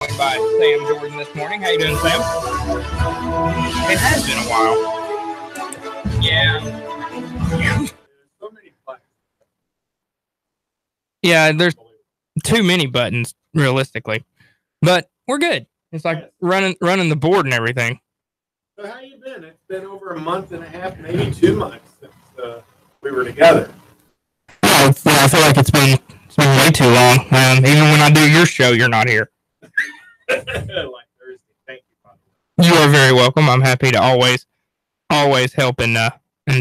By Sam Jordan this morning. How you doing, Sam? It has been a while. Yeah. Yeah, there's too many buttons, realistically. But we're good. It's like running the board and everything. So how you been? It's been over a month and a half, maybe 2 months since we were together. Oh, I feel like it's been way too long. Even when I do your show, you're not here. Like Thursday. Thank you, Bob. You are very welcome. I'm happy to always help and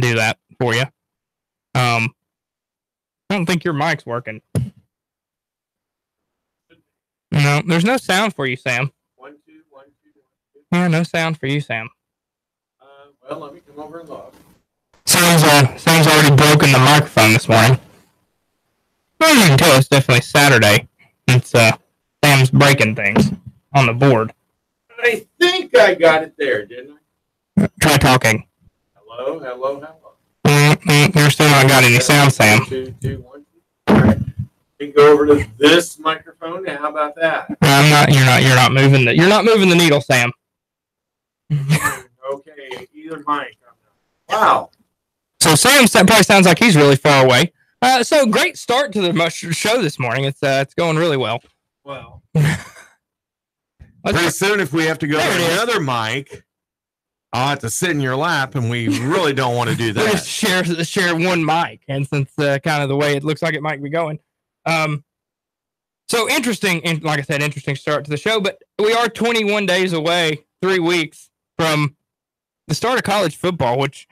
do that for you. I don't think your mic's working. No, there's no sound for you, Sam. 1 2 1 2 1 2. Yeah, no sound for you, Sam. Well, let me come over and look. Sam's already broken the microphone this morning. Well, you can tell it's definitely Saturday. It's Sam's breaking things on the board. I think I got it there, didn't I? Try talking. Hello. You're still not got any sound, Sam. 1 2 1 2. All right. We go over to this microphone. How about that? You're not moving the needle, Sam. Okay, either mic. Wow. So Sam probably sounds like he's really far away. So great start to the show this morning. It's going really well. Well, pretty soon if we have to go to another mic, I'll have to sit in your lap, and we really don't want to do that. We just share one mic, and since kind of the way it looks like it might be going. So interesting, and like I said, interesting start to the show, but we are 21 days away, 3 weeks from the start of college football, which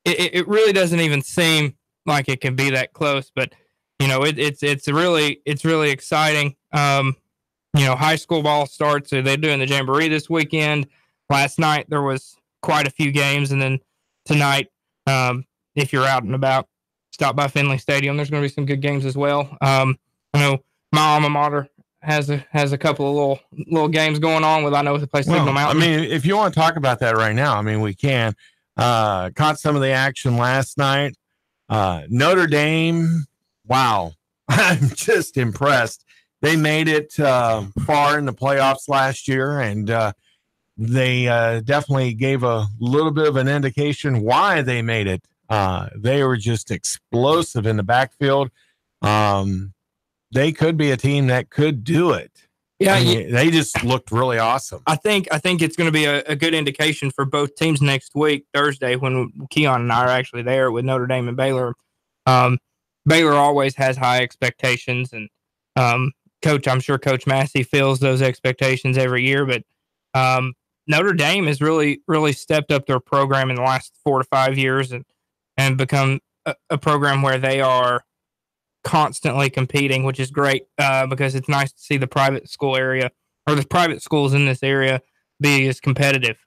it really doesn't even seem like it can be that close, but you know, it's really exciting. High school ball starts. So they're doing the Jamboree this weekend. Last night there was quite a few games, and then tonight, if you're out and about, stop by Finley Stadium. There's going to be some good games as well. I know my alma mater has a couple of little games going on with, I know they play Signal Mountain. I mean, if you want to talk about that right now, I mean, we can. Caught some of the action last night. Notre Dame, wow. I'm just impressed. They made it far in the playoffs last year, and they definitely gave a little bit of an indication why they made it. They were just explosive in the backfield. They could be a team that could do it. Yeah, they just looked really awesome. I think it's going to be a good indication for both teams next week, Thursday, when Keon and I are actually there with Notre Dame and Baylor. Baylor always has high expectations, and I'm sure Coach Massey fills those expectations every year. But Notre Dame has really stepped up their program in the last 4 to 5 years and become a program where they are constantly competing, which is great because it's nice to see the private school area or the private schools in this area be as competitive.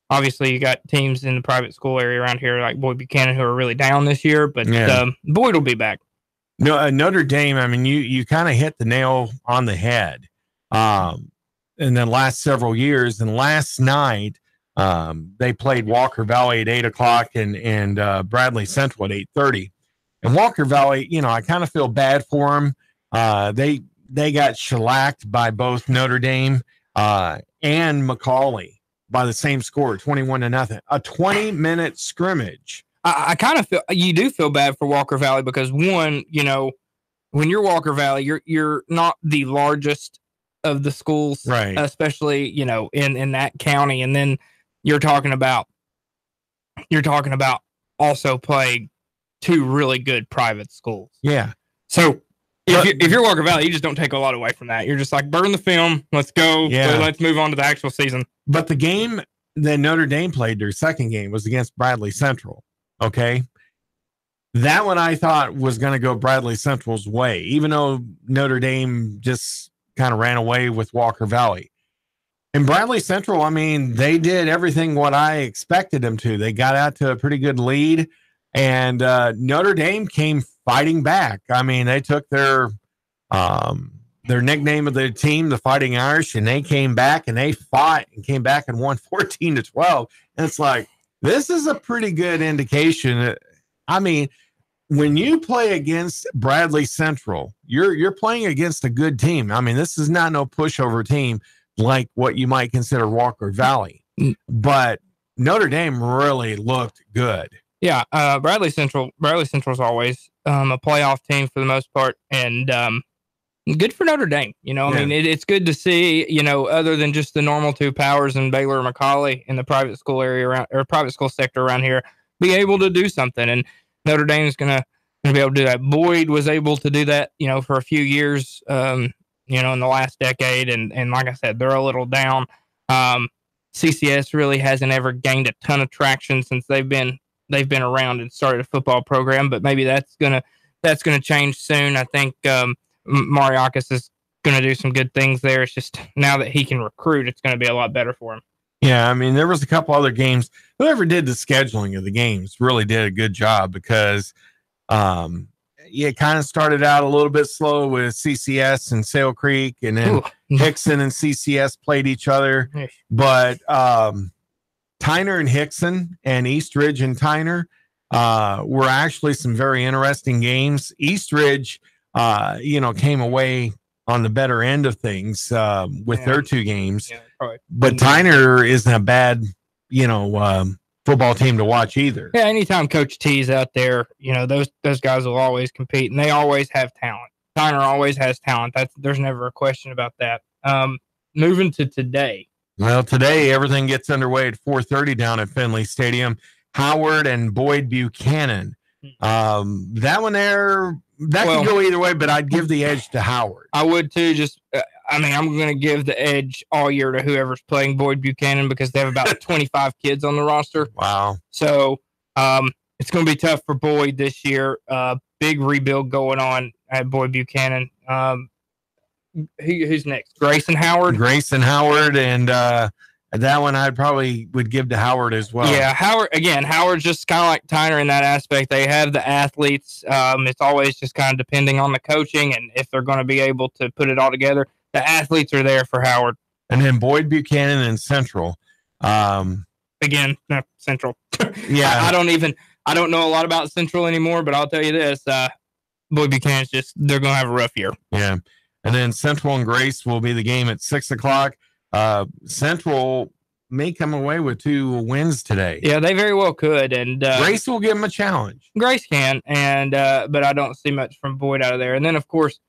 Obviously, you got teams in the private school area around here like Boyd Buchanan who are really down this year, but Boyd will be back. No, Notre Dame, I mean, you kind of hit the nail on the head in the last several years. And last night, they played Walker Valley at 8 o'clock and Bradley Central at 8:30. And Walker Valley, I kind of feel bad for them. They got shellacked by both Notre Dame and Macaulay by the same score, 21-0. A 20-minute scrimmage. I kind of you do feel bad for Walker Valley because one, when you're Walker Valley, you're not the largest of the schools, right? Especially in that county, and then you're talking about also playing 2 really good private schools. Yeah. So if you're Walker Valley, you just don't take a lot away from that. You're just like, burn the film. Let's go. Yeah. Let's move on to the actual season. But the game that Notre Dame played, their second game, was against Bradley Central. Okay. That one I thought was going to go Bradley Central's way, even though Notre Dame just kind of ran away with Walker Valley. And Bradley Central, I mean, they did everything what I expected them to. They got out to a pretty good lead. And Notre Dame came fighting back. I mean, they took their nickname of their team, the Fighting Irish, and they came back and they fought and came back and won 14-12. And it's like, this is a pretty good indication. I mean, when you play against Bradley Central, you're playing against a good team. I mean, this is not no pushover team like what you might consider Walker Valley, but Notre Dame really looked good. Yeah, Bradley Central's always a playoff team for the most part, and good for Notre Dame. I mean, it's good to see, other than just the normal two powers in Baylor and McCallie in the private school area around, or private school sector around here, be able to do something. And Notre Dame is gonna be able to do that. Boyd was able to do that, for a few years, in the last decade. And like I said, they're a little down. CCS really hasn't ever gained a ton of traction since they've been around and started a football program, but maybe that's gonna change soon. I think Mariakis is gonna do some good things there. It's just now that he can recruit, it's gonna be a lot better for him. Yeah, I mean, there was a couple other games. Whoever did the scheduling of the games really did a good job because it kind of started out a little bit slow with CCS and Sale Creek, and then Hickson and CCS played each other. But Tyner and Hickson and East Ridge and Tyner were actually some very interesting games. East Ridge, came away on the better end of things with their two games. Yeah, but Tyner isn't a bad, football team to watch either. Yeah, anytime Coach T's out there, those guys will always compete, and they always have talent. Tyner always has talent. There's never a question about that. Moving to today. Well, today everything gets underway at 4:30 down at Finley Stadium. Howard and Boyd Buchanan. That one there, could go either way, but I'd give the edge to Howard. I would too. I'm going to give the edge all year to whoever's playing Boyd Buchanan because they have about 25 kids on the roster. Wow. So it's going to be tough for Boyd this year. Big rebuild going on at Boyd Buchanan. Who's next? Grayson Howard, and that one I probably would give to Howard as well. Yeah, Howard's just kind of like Tyner in that aspect. They have the athletes. It's always just kind of depending on the coaching and if they're going to be able to put it all together. The athletes are there for Howard. And then Boyd Buchanan and Central. Central. Yeah, I don't know a lot about Central anymore, but I'll tell you this: Boyd Buchanan's they're going to have a rough year. Yeah. And then Central and Grace will be the game at 6:00. Central may come away with 2 wins today. Yeah, they very well could. And Grace will give them a challenge. Grace can, and but I don't see much from Boyd out of there. And then, of course,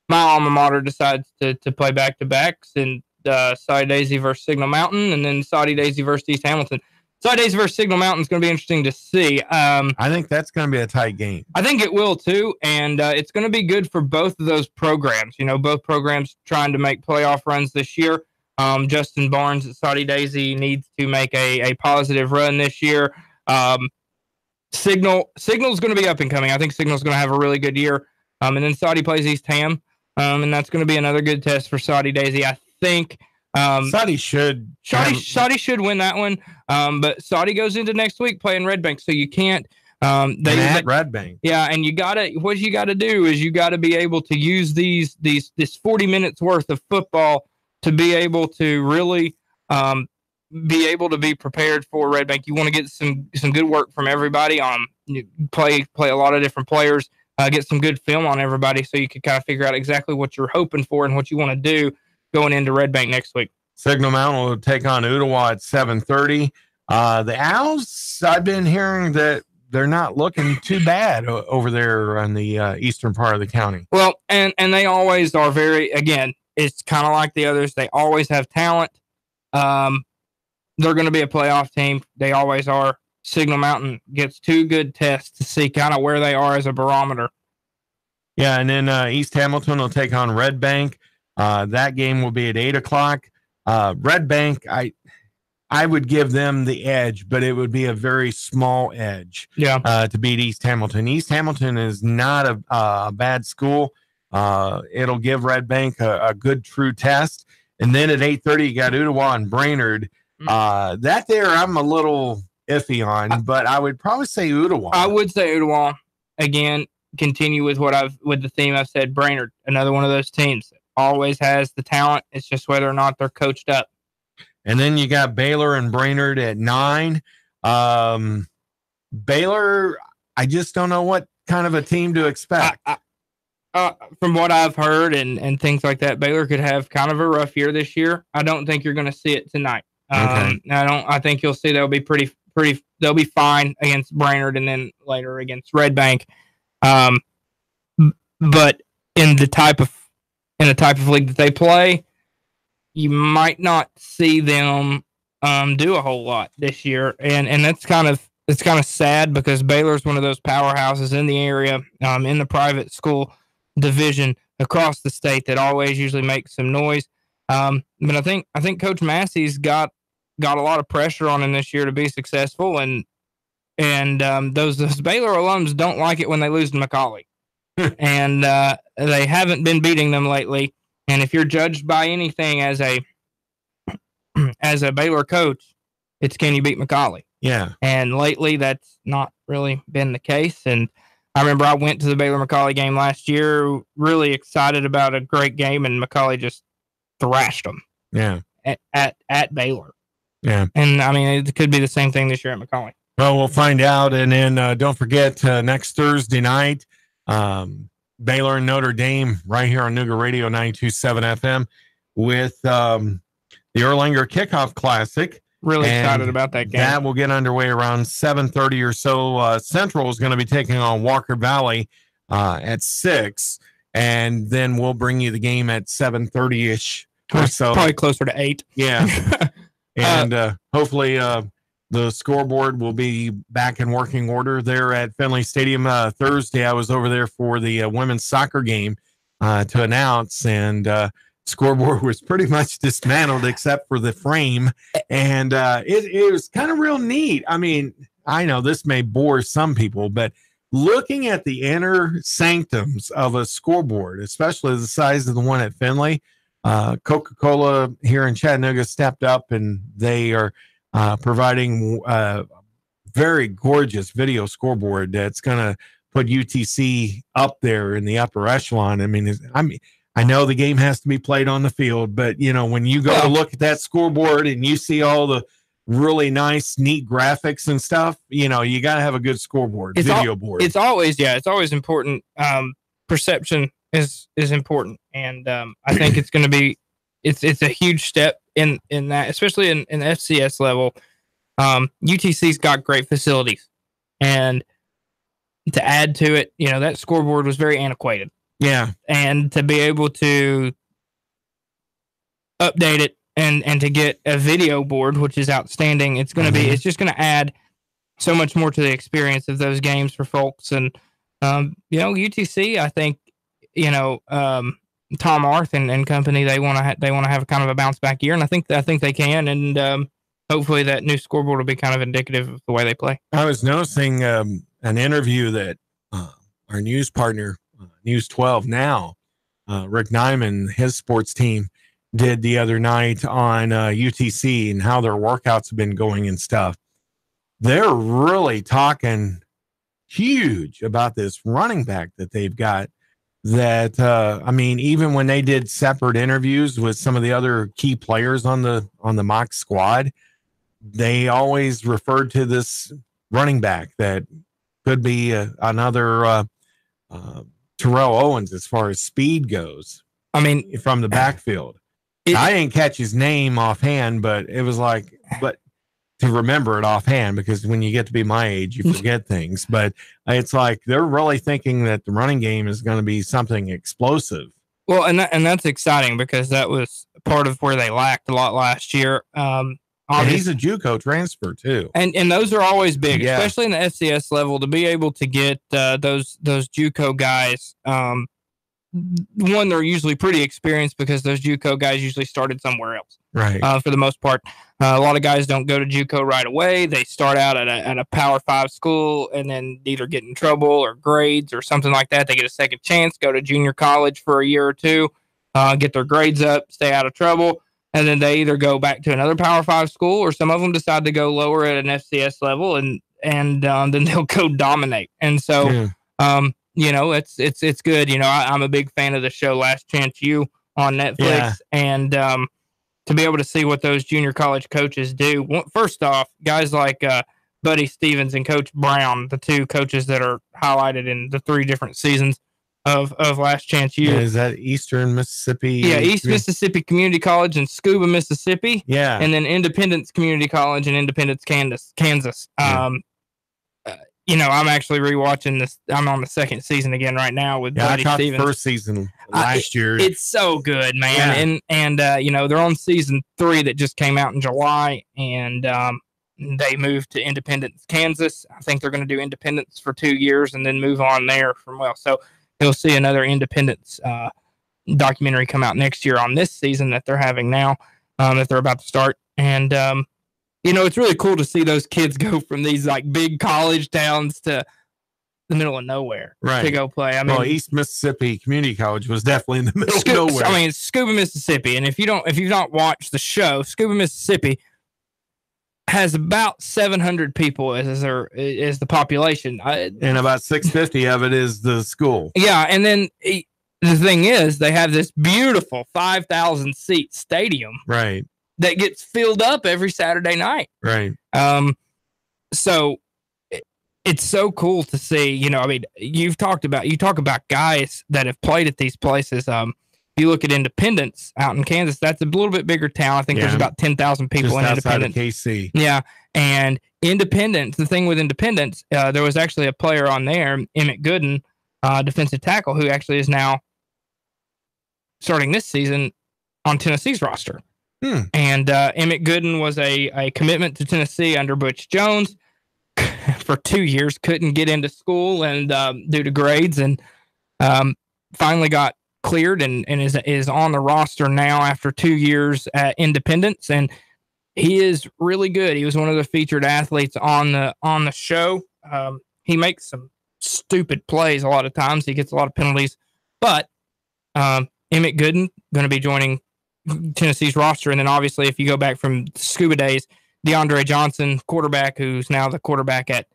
my alma mater decides to play back-to-backs, and Saudi Daisy versus Signal Mountain, and then Saudi Daisy versus East Hamilton. Saudi Daisy versus Signal Mountain is going to be interesting to see. I think that's going to be a tight game. I think it will too, and it's going to be good for both of those programs. Both programs trying to make playoff runs this year. Justin Barnes at Saudi Daisy needs to make a positive run this year. Signal's going to be up and coming. I think Signal's going to have a really good year. And then Saudi plays East Ham, and that's going to be another good test for Saudi Daisy. I think Saudi should win that one. But Saudi goes into next week playing Red Bank, so you can't. Red Bank. Yeah, and what you gotta do is you gotta be able to use this 40 minutes worth of football to be able to really be able to be prepared for Red Bank. You want to get some good work from everybody. Play a lot of different players. Get some good film on everybody, so you can kind of figure out exactly what you're hoping for and what you want to do going into Red Bank next week. Signal Mountain will take on Ottawa at 7:30. The Owls, I've been hearing that they're not looking too bad over there on the eastern part of the county. Well, and they always are it's kind of like the others. They always have talent. They're going to be a playoff team. They always are. Signal Mountain gets 2 good tests to see kind of where they are as a barometer. Yeah, and then East Hamilton will take on Red Bank. That game will be at 8:00. Red Bank, I would give them the edge, but it would be a very small edge to beat East Hamilton. East Hamilton is not a bad school. It'll give Red Bank a good true test. And then at 8:30, you got Ottawa and Brainerd. That there I'm a little iffy on, but I would probably say Ottawa. I would say Ottawa. Again, continue with with the theme I've said. Brainerd, another one of those teams, always has the talent. It's just whether or not they're coached up. And then you got Baylor and Brainerd at 9. Baylor, I just don't know what kind of a team to expect? From what I've heard and things like that, Baylor could have kind of a rough year this year. I don't think you're going to see it tonight. Okay. I think you'll see they'll be they'll be fine against Brainerd and then later against Red Bank. But in the type of league that they play, you might not see them do a whole lot this year, and it's kind of sad because Baylor's one of those powerhouses in the area, in the private school division across the state that always usually makes some noise. But I think Coach Massey's got a lot of pressure on him this year to be successful, and those Baylor alums don't like it when they lose to McCallie, and they haven't been beating them lately. And if you're judged by anything as a Baylor coach, it's can you beat McCallie? Yeah. And lately, that's not really been the case. And I remember I went to the Baylor-McCallie game last year, really excited about a great game, and McCallie just thrashed them. Yeah. At Baylor. Yeah. And, I mean, it could be the same thing this year at McCallie. Well, we'll find out. And then don't forget, next Thursday night, Baylor and Notre Dame right here on Nougat Radio 92.7 FM with the Erlanger Kickoff Classic. Really excited about that game. That will get underway around 7:30 or so. Central is going to be taking on Walker Valley at 6, and then we'll bring you the game at 7:30-ish or so. Probably closer to 8. Yeah. And hopefully the scoreboard will be back in working order there at Finley Stadium. Thursday, I was over there for the women's soccer game to announce, and scoreboard was pretty much dismantled except for the frame, and it was kind of real neat. I mean, I know this may bore some people, but looking at the inner sanctums of a scoreboard, especially the size of the one at Finley, Coca-Cola here in Chattanooga stepped up, and they are providing a very gorgeous video scoreboard that's going to put UTC up there in the upper echelon. I know the game has to be played on the field, but when you go to look at that scoreboard and you see all the really nice, neat graphics and stuff, you got to have a good scoreboard, video board. It's always important. Perception is important, and I think it's going to be it's a huge step in that, especially in the FCS level. UTC's got great facilities, and to add to it, that scoreboard was very antiquated. Yeah. And to be able to update it and to get a video board, which is outstanding, it's going to be, it's just going to add so much more to the experience of those games for folks. And, UTC, I think, Tom Arth and company, they want to have kind of a bounce back year. And I think they can. And, hopefully that new scoreboard will be kind of indicative of the way they play. I was noticing, an interview that, our news partner, News 12 now, Rick Nyman, his sports team, did the other night on UTC and how their workouts have been going and stuff. They're really talking huge about this running back that they've got. That even when they did separate interviews with some of the other key players on the mock squad, they always referred to this running back that could be another Terrell Owens as far as speed goes. From the backfield. I didn't catch his name offhand, but it was but to remember it offhand, because when you get to be my age, you forget things. But it's they're really thinking that the running game is going to be something explosive. Well, and that's exciting because that was part of where they lacked a lot last year. And he's a JUCO transfer too, and those are always big, especially in the FCS level, to be able to get those JUCO guys. One, they're usually pretty experienced because those JUCO guys usually started somewhere else, right? For the most part, a lot of guys don't go to JUCO right away. They start out at a Power 5 school and then either get in trouble or grades or something like that. They get a second chance, go to junior college for a year or two, get their grades up, stay out of trouble. And then they either go back to another Power 5 school, or some of them decide to go lower at an FCS level, and then they'll go dominate. And so, it's good. I'm a big fan of the show Last Chance U on Netflix, and to be able to see what those junior college coaches do. First off, guys like Buddy Stevens and Coach Brown, the two coaches that are highlighted in the 3 different seasons of Last Chance U. Is that Eastern Mississippi? Yeah, East Mississippi Community College in Scuba, Mississippi. Yeah. And then Independence Community College in Independence, Kansas. Yeah. I'm actually rewatching this. I'm on the 2nd season again right now with Buddy Stevens. The first season last year. It's so good, man. Yeah. And they're on season 3 that just came out in July, and they moved to Independence, Kansas. I think they're going to do Independence for 2 years and then move on there from So you'll see another Independence documentary come out next year on this season that they're having now, that they're about to start. And it's really cool to see those kids go from these like big college towns to the middle of nowhere to go play. I mean, East Mississippi Community College was definitely in the middle of nowhere. I mean, it's Scuba, Mississippi, and if you've not watched the show, Scuba, Mississippi has about 700 people as the population, and about 650 of it is the school. Yeah, and then the thing is, they have this beautiful 5,000 seat stadium, right, that gets filled up every Saturday night. Right. So it's so cool to see, I mean, you talk about guys that have played at these places. If you look at Independence out in Kansas, that's a little bit bigger town. I think there's about 10,000 people just in outside Independence. Of KC. Yeah. And Independence, the thing with Independence, there was actually a player on there, Emmett Gooden, defensive tackle, who actually is now starting this season on Tennessee's roster. And Emmett Gooden was a commitment to Tennessee under Butch Jones for 2 years, couldn't get into school and due to grades, and finally got cleared and is on the roster now after 2 years at Independence, and he is really good. He was one of the featured athletes on the show. He makes some stupid plays a lot of times. He gets a lot of penalties, but Emmett Gooden going to be joining Tennessee's roster. And then obviously, if you go back from Scuba days, DeAndre Johnson, quarterback, who's now the quarterback at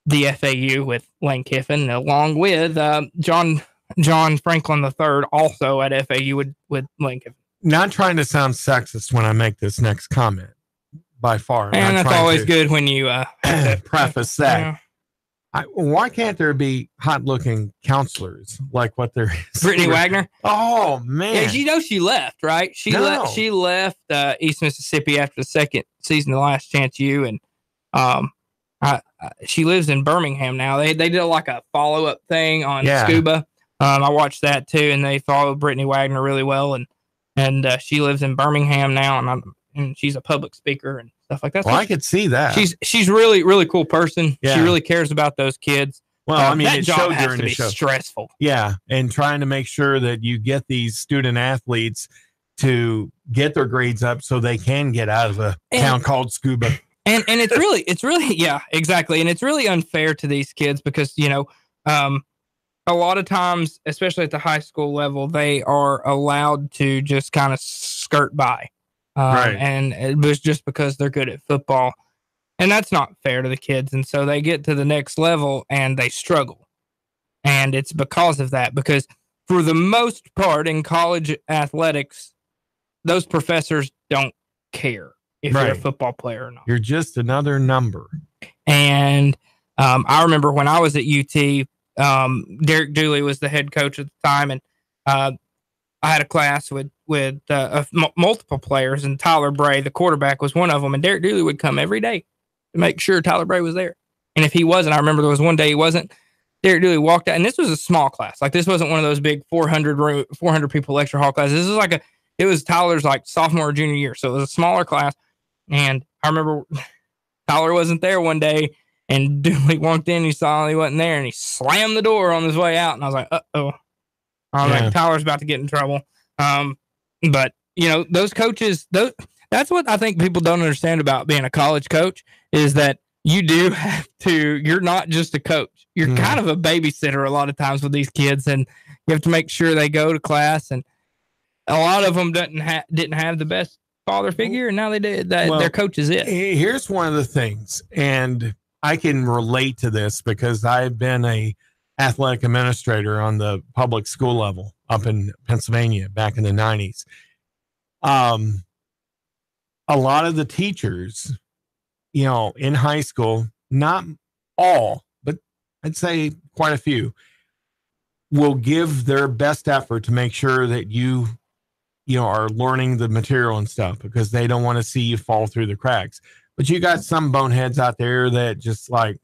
the FAU with Lane Kiffin, along with John Franklin III, also at FAU with Lane Kiffin. Not trying to sound sexist when I make this next comment, by far. And that's always good when you preface that. Why can't there be hot-looking counselors like what there is? Brittany Wagner? Oh, man. Yeah, she left, right? She left East Mississippi after the 2nd season of Last Chance U, and she lives in Birmingham now. They did like a follow-up thing on Scuba. I watched that too, and they followed Brittany Wagner really well, and she lives in Birmingham now, and she's a public speaker and stuff like that. Well, I could see that. She's really, really cool person. Yeah. She really cares about those kids. Well, I mean, that it job showed has during to the be show. Stressful. Yeah, and trying to make sure that you get these student athletes to get their grades up so they can get out of a town called Scuba. And it's really yeah, exactly. And it's really unfair to these kids because, a lot of times, especially at the high school level, they are allowed to just kind of skirt by. Right. And it was just because they're good at football. And that's not fair to the kids. And so they get to the next level and they struggle. And it's because of that. Because for the most part in college athletics, those professors don't care if you're a football player or not. You're just another number. And I remember when I was at UT, Derek Dooley was the head coach at the time, and I had a class with multiple players, and Tyler Bray, the quarterback, was one of them. And Derek Dooley would come every day to make sure Tyler Bray was there. And if he wasn't, I remember there was one day he wasn't. Derek Dooley walked out, and this was a small class. Like, this wasn't one of those big 400 people lecture hall classes. This was it was Tyler's like sophomore or junior year, so it was a smaller class. And I remember Tyler wasn't there one day. And Dooley walked in, he saw he wasn't there, and he slammed the door on his way out. And I was like, uh-oh. I was like, Tyler's about to get in trouble. But, those coaches, that's what I think people don't understand about being a college coach, is that you do have to, you're not just a coach. You're kind of a babysitter a lot of times with these kids, and you have to make sure they go to class. And a lot of them didn't have the best father figure, and now they did. Their coach is it. Here's one of the things, and I can relate to this because I've been a athletic administrator on the public school level up in Pennsylvania back in the 90s. A lot of the teachers, in high school, not all, but I'd say quite a few, will give their best effort to make sure that you are learning the material and stuff, because they don't want to see you fall through the cracks. But you got some boneheads out there that just like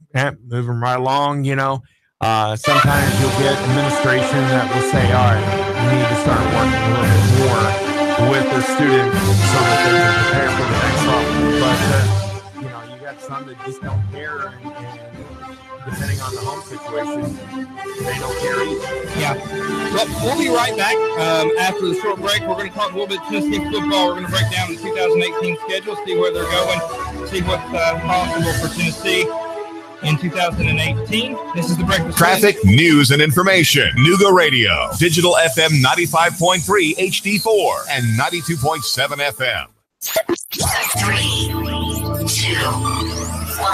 moving right along. Sometimes you'll get administration that will say, all right, you need to start working a little bit more with the student so that they can prepare for the next level. But you got some that just don't care, and depending on the home situation, they don't care either. Yeah. Well, we'll be right back after the short break. We're going to talk a little bit of Tennessee football. We're going to break down the 2018 schedule, see where they're going, see what's possible for Tennessee in 2018. This is the Breakfast Traffic, news, and information. Nuga Radio. Digital FM 95.3 HD4 and 92.7 FM. 3, 2, 1.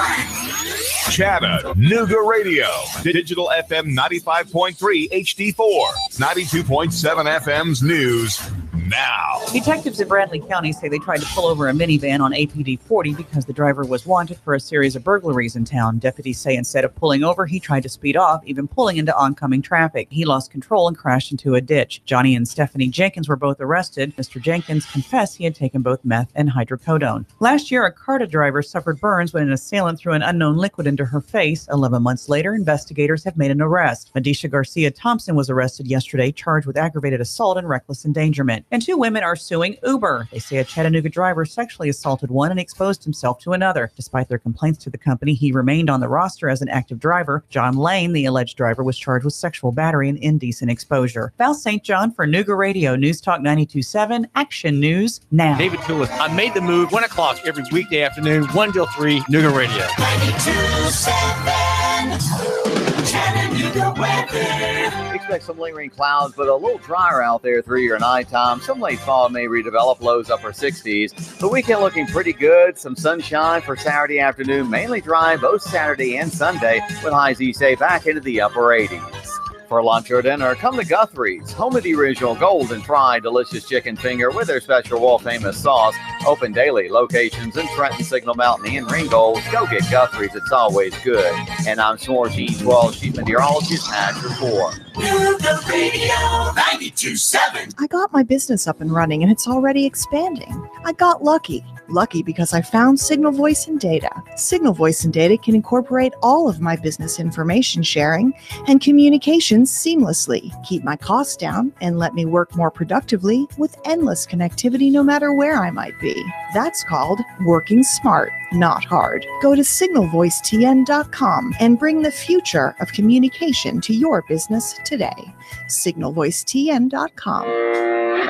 Chatta, Nuga Radio. Digital FM 95.3 HD4. 92.7 FM's news now. Detectives in Bradley County say they tried to pull over a minivan on APD 40 because the driver was wanted for a series of burglaries in town. Deputies say instead of pulling over, he tried to speed off, even pulling into oncoming traffic. He lost control and crashed into a ditch. Johnny and Stephanie Jenkins were both arrested. Mr. Jenkins confessed he had taken both meth and hydrocodone. Last year, a CARTA driver suffered burns when an assailant threw an unknown liquid into her face. 11 months later, investigators have made an arrest. Medisha Garcia Thompson was arrested yesterday, charged with aggravated assault and reckless endangerment. And 2 women are suing Uber. They say a Chattanooga driver sexually assaulted one and exposed himself to another. Despite their complaints to the company, he remained on the roster as an active driver. John Lane, the alleged driver, was charged with sexual battery and indecent exposure. Val St. John for Nuga Radio, News Talk 92.7, Action News Now. David Tullis. I made the move 1 o'clock every weekday afternoon, 1 till 3, Nuga Radio. 92.7 Chattanooga weather. Expect some lingering clouds, but a little drier out there through your nighttime. Some late fall may redevelop, lows upper 60s. The weekend looking pretty good. Some sunshine for Saturday afternoon, mainly dry both Saturday and Sunday, with highs each day back into the upper 80s. For lunch or dinner, come to Guthrie's, home of the original golden fried delicious chicken finger with their special world-famous sauce. Open daily, locations in Trenton, Signal Mountain, and Ringgold. Go get Guthrie's, it's always good. And I'm Sworn G12 Sheep Meteorologist Hatch Report. Nuga Radio 92.7. I got my business up and running, and it's already expanding. I got lucky. Lucky because I found Signal Voice and Data. Signal Voice and Data can incorporate all of my business information sharing and communications seamlessly, keep my costs down, and let me work more productively with endless connectivity no matter where I might be. That's called working smart, not hard. Go to signalvoicetn.com and bring the future of communication to your business today. signalvoicetn.com.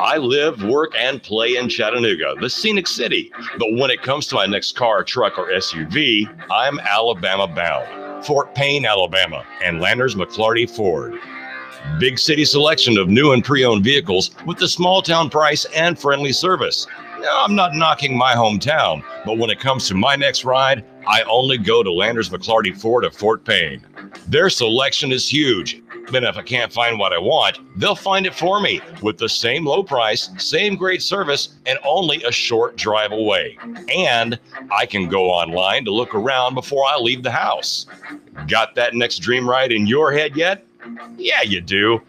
I live, work, and play in Chattanooga, the scenic city. But when it comes to my next car, truck, or SUV, I'm Alabama bound. Fort Payne, Alabama, and Landers McClarty Ford. Big city selection of new and pre-owned vehicles with the small town price and friendly service. Now, I'm not knocking my hometown, but when it comes to my next ride, I only go to Landers McClarty Ford of Fort Payne. Their selection is huge. But if I can't find what I want, they'll find it for me with the same low price, same great service, and only a short drive away. And I can go online to look around before I leave the house. Got that next dream ride in your head yet? Yeah, you do.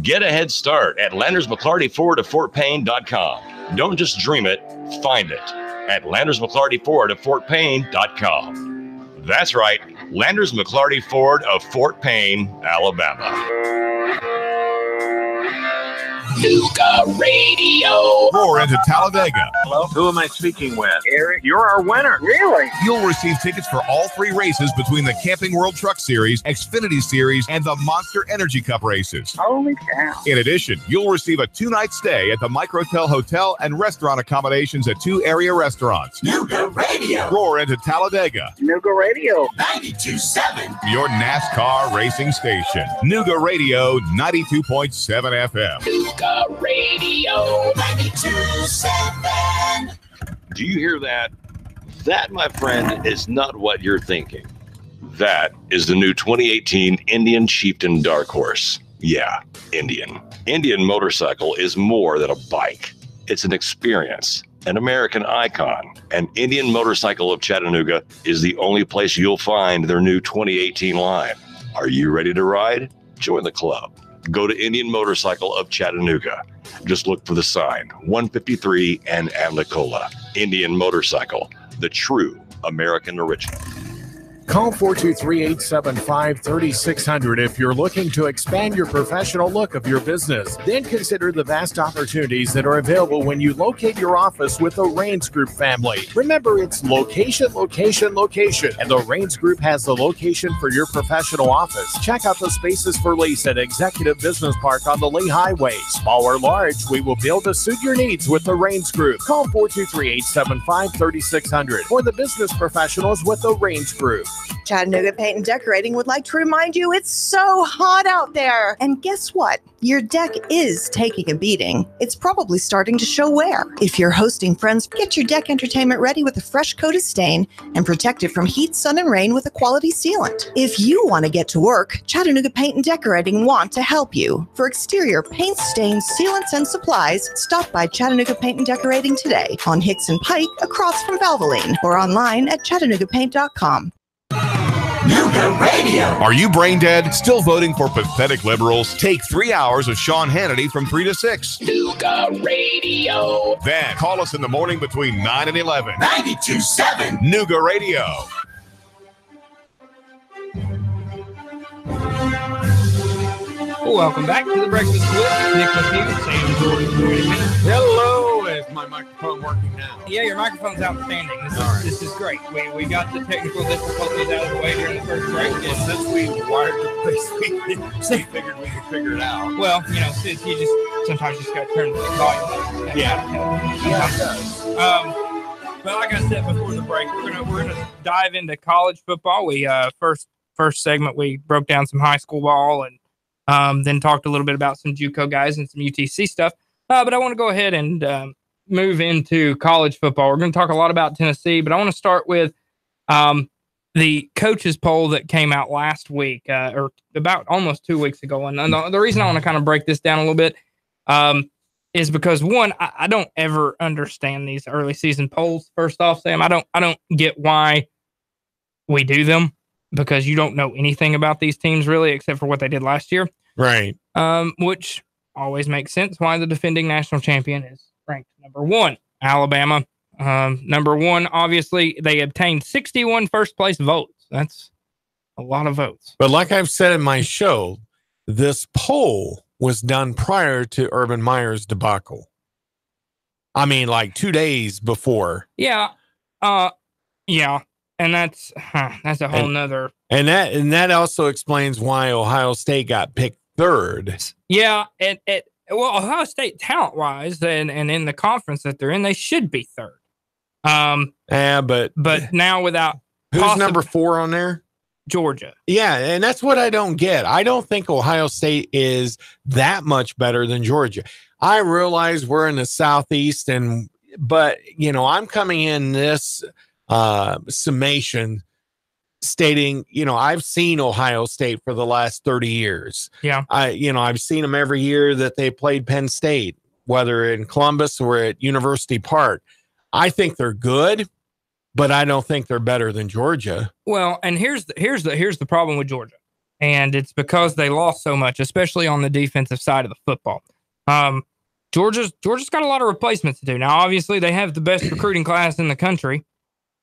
Get a head start at LandersMcClartyFord of FortPayne.com. Don't just dream it, find it at LandersMcClartyFord of FortPayne.com. That's right, Landers McClarty Ford of Fort Payne, Alabama. Nuga Radio. Roar into Talladega. Hello? Who am I speaking with? Eric, You're our winner. really? You'll receive tickets for all 3 races between the Camping World Truck Series, Xfinity Series, and the Monster Energy Cup races. Holy cow. In addition, you'll receive a 2-night stay at the Microtel Hotel and restaurant accommodations at 2 area restaurants. Nuga Radio. Roar into Talladega, Nuga Radio. 92.7. your NASCAR racing station. Nuga Radio 92.7 FM. Nuga Radio 92.7. Do you hear that? That, my friend, is not what you're thinking. That is the new 2018 Indian Chieftain Dark Horse. Yeah, Indian. Indian motorcycle is more than a bike. It's an experience. an American icon, and Indian Motorcycle of Chattanooga is the only place you'll find their new 2018 line. Are you ready to ride? Join the club. Go to Indian Motorcycle of Chattanooga. Just look for the sign, 153 and Amnicola. Indian Motorcycle, the true American original. Call 423-875-3600 if you're looking to expand your professional look of your business. Then consider the vast opportunities that are available when you locate your office with the Raines Group family. Remember, it's location, location, location. And the Raines Group has the location for your professional office. Check out the spaces for lease at Executive Business Park on the Lee Highway. Small or large, we will build to suit your needs with the Raines Group. Call 423-875-3600 for the business professionals with the Raines Group. Chattanooga Paint and Decorating would like to remind you it's so hot out there. And guess what? Your deck is taking a beating. It's probably starting to show wear. If you're hosting friends, get your deck entertainment ready with a fresh coat of stain and protect it from heat, sun, and rain with a quality sealant. If you want to get to work, Chattanooga Paint and Decorating want to help you. For exterior paint, stains, sealants, and supplies, stop by Chattanooga Paint and Decorating today on Hickson Pike across from Valvoline or online at ChattanoogaPaint.com. Nuga Radio. Are you brain dead? Still voting for pathetic liberals? Take 3 hours of Sean Hannity from 3 to 6. Nuga Radio. Then call us in the morning between 9 and 11. 92.7 Nuga Radio. Welcome back to the Breakfast with Nick McHugh, Sam Jordan. Hello, is my microphone working now? Yeah, your microphone's outstanding. This is great. We got the technical difficulties out of the way during the first break. And since we wired the place, we figured we could figure it out. Well, you know, since you just sometimes just got to turn the volume up. Yeah, it does. But like I said before the break, we're gonna dive into college football. We first segment we broke down some high school ball and then talked a little bit about some JUCO guys and some UTC stuff. But I want to go ahead and move into college football. We're going to talk a lot about Tennessee, but I want to start with the coaches poll that came out last week, or about almost 2 weeks ago. And the reason I want to kind of break this down a little bit is because, one, I don't ever understand these early season polls. First off, Sam, I don't get why we do them, because you don't know anything about these teams really, except for what they did last year. Right. Which always makes sense why the defending national champion is ranked number 1, Alabama. Number 1, obviously, they obtained 61 first place votes. That's a lot of votes. But like I've said in my show, this poll was done prior to Urban Meyer's debacle. I mean, like 2 days before. Yeah. Yeah. And that's a whole nother. And that also explains why Ohio State got picked 3rd. Yeah. Well, Ohio State talent wise and in the conference that they're in, they should be 3rd. But now without who's number 4 on there? Georgia. Yeah, and that's what I don't get. I don't think Ohio State is that much better than Georgia. I realize we're in the Southeast, but you know, I'm coming in this summation stating, you know, I've seen Ohio State for the last 30 years. Yeah. I've seen them every year that they played Penn State, whether in Columbus or at University Park. I think they're good, but I don't think they're better than Georgia. Well, and here's the problem with Georgia. And it's because they lost so much, especially on the defensive side of the football. Georgia's got a lot of replacements to do. Now, obviously, they have the best recruiting class in the country,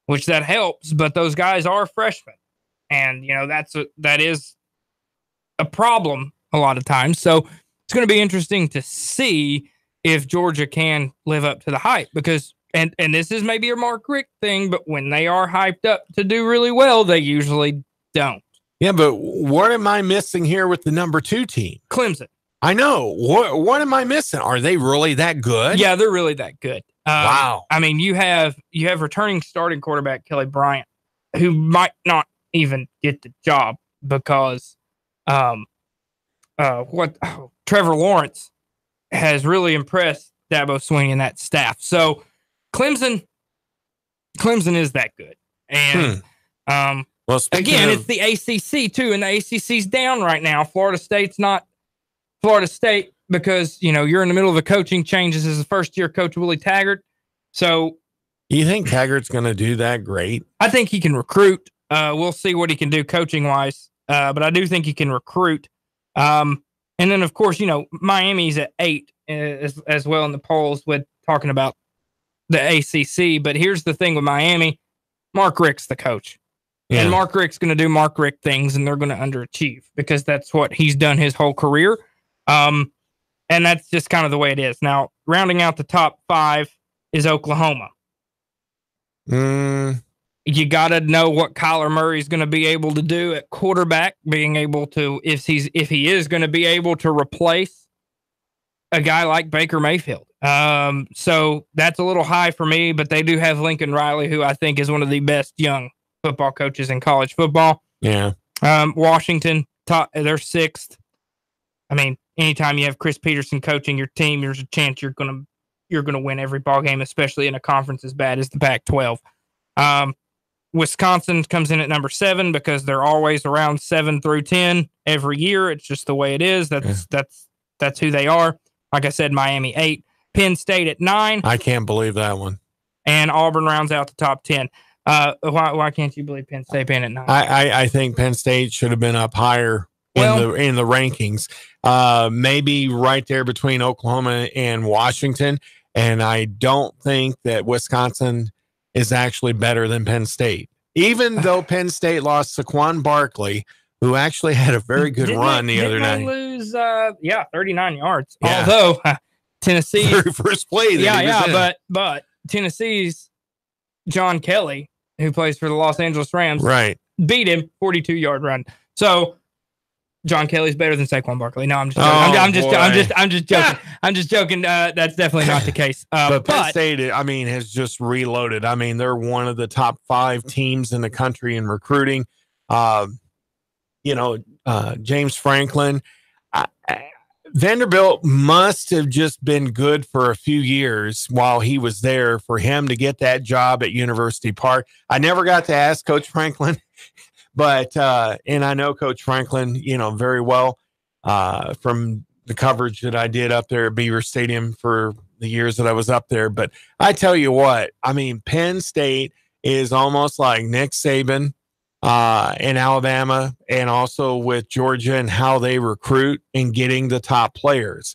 which that helps, but those guys are freshmen. And, you know, that is a problem a lot of times. So it's going to be interesting to see if Georgia can live up to the hype, because, and this is maybe a Mark Richt thing, but when they are hyped up to do really well, they usually don't. Yeah, but what am I missing here with the number 2 team? Clemson. I know. What am I missing? Are they really that good? Yeah, they're really that good. Wow. I mean, you have returning starting quarterback Kelly Bryant, who might not even get the job because Trevor Lawrence has really impressed Dabo Swinney and that staff. So Clemson is that good. And well, again, it's the ACC too, and the ACC's down right now. Florida State's not Florida State because, you know, you're in the middle of a coaching change. This is the first year coach Willie Taggart. So you think Taggart's going to do that great? I think he can recruit. We'll see what he can do coaching wise. But I do think he can recruit. And then, of course, Miami's at 8 as well in the polls with talking about the ACC. But here's the thing with Miami. Mark Richt's the coach. Yeah. And Mark Richt's going to do Mark Richt things, and they're going to underachieve because that's what he's done his whole career. And that's just kind of the way it is. Now, rounding out the top 5 is Oklahoma. You got to know what Kyler Murray's going to be able to do at quarterback, being able to, if he is going to be able to replace a guy like Baker Mayfield. So that's a little high for me, but they do have Lincoln Riley, who I think is one of the best young football coaches in college football. Yeah. Washington, they're 6th. I mean, anytime you have Chris Peterson coaching your team, there's a chance you're going to win every ball game, especially in a conference as bad as the Pac-12. Wisconsin comes in at number 7 because they're always around 7 through 10 every year. It's just the way it is. That's who they are. Like I said, Miami 8, Penn State at 9. I can't believe that one. And Auburn rounds out the top 10. Why can't you believe Penn State being at 9? I think Penn State should have been up higher in the rankings. Maybe right there between Oklahoma and Washington. And I don't think that Wisconsin is actually better than Penn State. Even though Penn State lost Saquon Barkley, who actually had a very good run the other night. Lose 39 yards. Yeah. Although Tennessee first play. But Tennessee's John Kelly, who plays for the Los Angeles Rams, right, beat him 42-yard run. So John Kelly's better than Saquon Barkley. No, I'm just joking. I'm just joking. I'm just joking. That's definitely not the case. But Penn State, I mean, has just reloaded. I mean, they're one of the top 5 teams in the country in recruiting. James Franklin. Vanderbilt must have just been good for a few years while he was there for him to get that job at University Park. I never got to ask Coach Franklin. But, and I know Coach Franklin, very well from the coverage that I did up there at Beaver Stadium for the years that I was up there. But I tell you what, I mean, Penn State is almost like Nick Saban in Alabama and also with Georgia and how they recruit and getting the top players.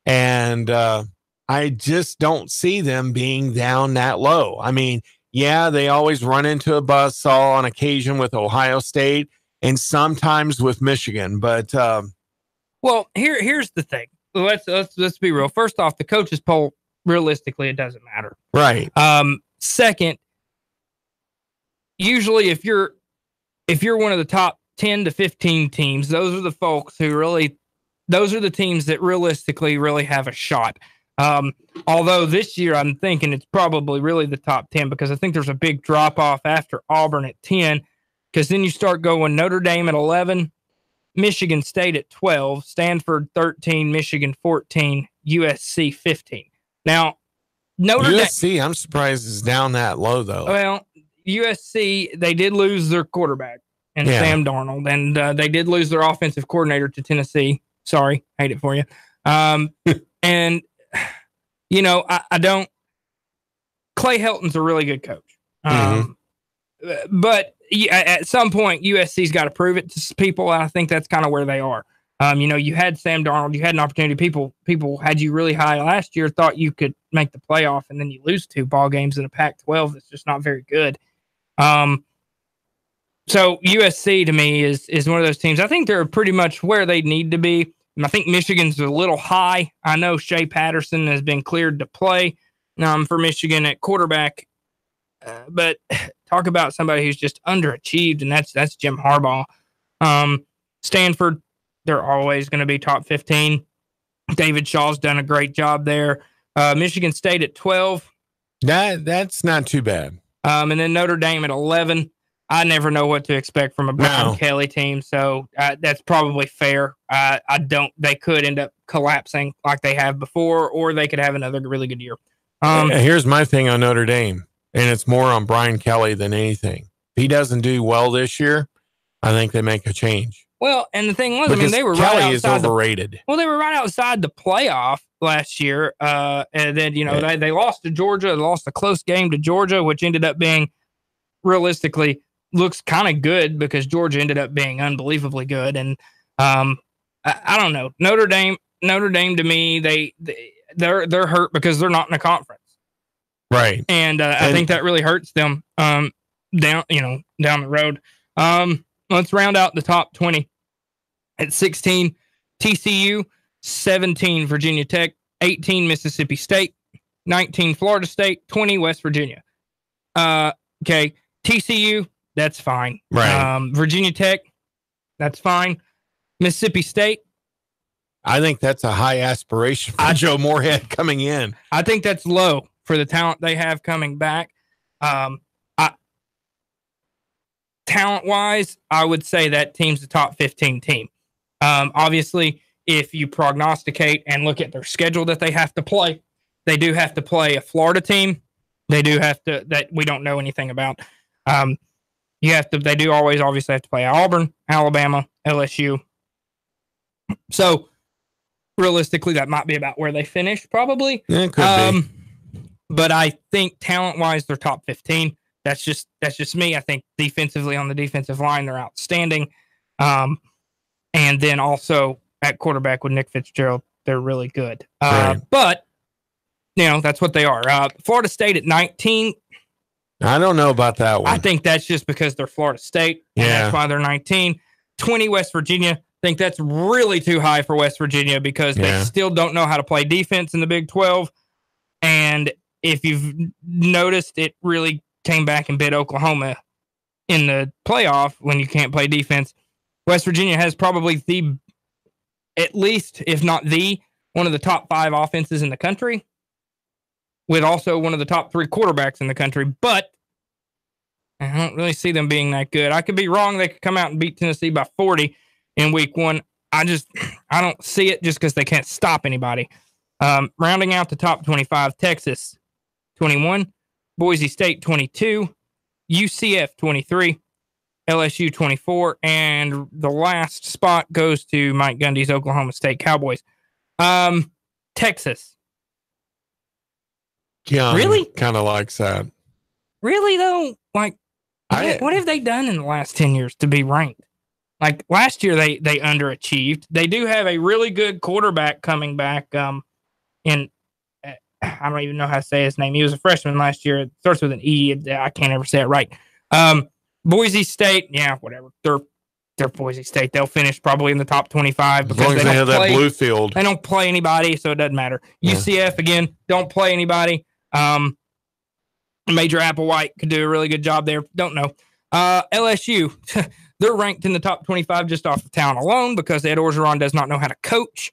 And I just don't see them being down that low. I mean, yeah, they always run into a buzzsaw on occasion with Ohio State and sometimes with Michigan. But well, here's the thing. Let's be real. First off, the coaches poll, realistically, it doesn't matter. Right. Second, usually if you're one of the top 10 to 15 teams, those are the folks who those are the teams that realistically really have a shot. Although this year I'm thinking it's probably really the top 10 because I think there's a big drop off after Auburn at 10, because then you start going Notre Dame at 11, Michigan State at 12, Stanford 13, Michigan 14, USC 15. Now, USC, I'm surprised is down that low though. Well, USC, they did lose their quarterback and Sam Darnold, and they did lose their offensive coordinator to Tennessee. Sorry, hate it for you. And I don't. Clay Helton's a really good coach, but at some point USC's got to prove it to people, and I think that's kind of where they are. You had Sam Darnold, you had an opportunity. People had you really high last year, thought you could make the playoff, and then you lose 2 ball games in a Pac-12 that's just not very good. So USC to me is one of those teams. I think they're pretty much where they need to be. I think Michigan's a little high. I know Shea Patterson has been cleared to play for Michigan at quarterback. But talk about somebody who's just underachieved, and that's Jim Harbaugh. Stanford, they're always going to be top 15. David Shaw's done a great job there. Michigan State at 12. That's not too bad. And then Notre Dame at 11. I never know what to expect from a Brian Kelly team, so that's probably fair. They could end up collapsing like they have before, or they could have another really good year. Here's my thing on Notre Dame, and it's more on Brian Kelly than anything. If he doesn't do well this year, I think they make a change. Well, and the thing was, because they were Kelly right outside is overrated. They were right outside the playoff, last year. And then, they lost to Georgia, they lost a close game to Georgia, which ended up being realistically looks kind of good because Georgia ended up being unbelievably good. And I don't know. Notre Dame to me, they're hurt because they're not in a conference. Right. And I think that really hurts them down the road. Let's round out the top 20 at 16, TCU, 17, Virginia Tech, 18, Mississippi State, 19, Florida State, 20, West Virginia. Okay. TCU, that's fine. Right. Virginia Tech, that's fine. Mississippi State. I think that's a high aspiration for Joe Moorhead coming in. I think that's low for the talent they have coming back. Talent-wise, I would say that team's the top 15 team. Obviously, if you prognosticate and look at their schedule that they have to play, they do have to play a Florida team. They do have to, that we don't know anything about. They do always obviously have to play Auburn, Alabama, LSU. So realistically, that might be about where they finish, probably. Yeah, it could be. But I think talent-wise, they're top 15. That's just me. I think defensively on the defensive line, they're outstanding. And then also at quarterback with Nick Fitzgerald, they're really good. Right. But, that's what they are. Florida State at 19. I don't know about that one. I think that's just because they're Florida State. And that's why they're 19. 20, West Virginia. I think that's really too high for West Virginia because they still don't know how to play defense in the Big 12. And if you've noticed, it really came back and bit Oklahoma in the playoff when you can't play defense. West Virginia has probably at least, if not one of the top 5 offenses in the country, with also one of the top 3 quarterbacks in the country. But I don't really see them being that good. I could be wrong. They could come out and beat Tennessee by 40 in week 1. I don't see it just because they can't stop anybody. Rounding out the top 25, Texas, 21. Boise State, 22. UCF, 23. LSU, 24. And the last spot goes to Mike Gundy's Oklahoma State Cowboys. Texas. Keon really? Kind of likes that. Really, though? Like, what have they done in the last 10 years to be ranked? Like, last year, they underachieved. They do have a really good quarterback coming back I don't even know how to say his name. He was a freshman last year. It starts with an E. I can't ever say it right. Boise State, whatever. They're Boise State. They'll finish probably in the top 25 because as long as they have that blue field. They don't play anybody, so it doesn't matter. Yeah. UCF, again, don't play anybody. Major Applewhite could do a really good job there. Don't know. LSU, they're ranked in the top 25 just off of talent alone because Ed Orgeron does not know how to coach.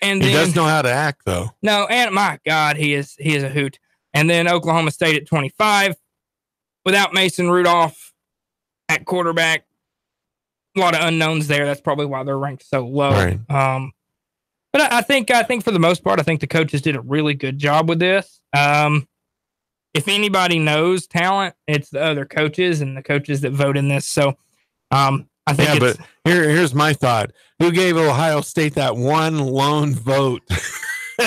And he does know how to act, though. No, and my God, he is a hoot. And then Oklahoma State at 25, without Mason Rudolph at quarterback, a lot of unknowns there. That's probably why they're ranked so low. Right. But I think for the most part, I think the coaches did a really good job with this. If anybody knows talent, it's the other coaches and the coaches that vote in this. So, I think. Yeah, but here's my thought. Who gave Ohio State that one lone vote?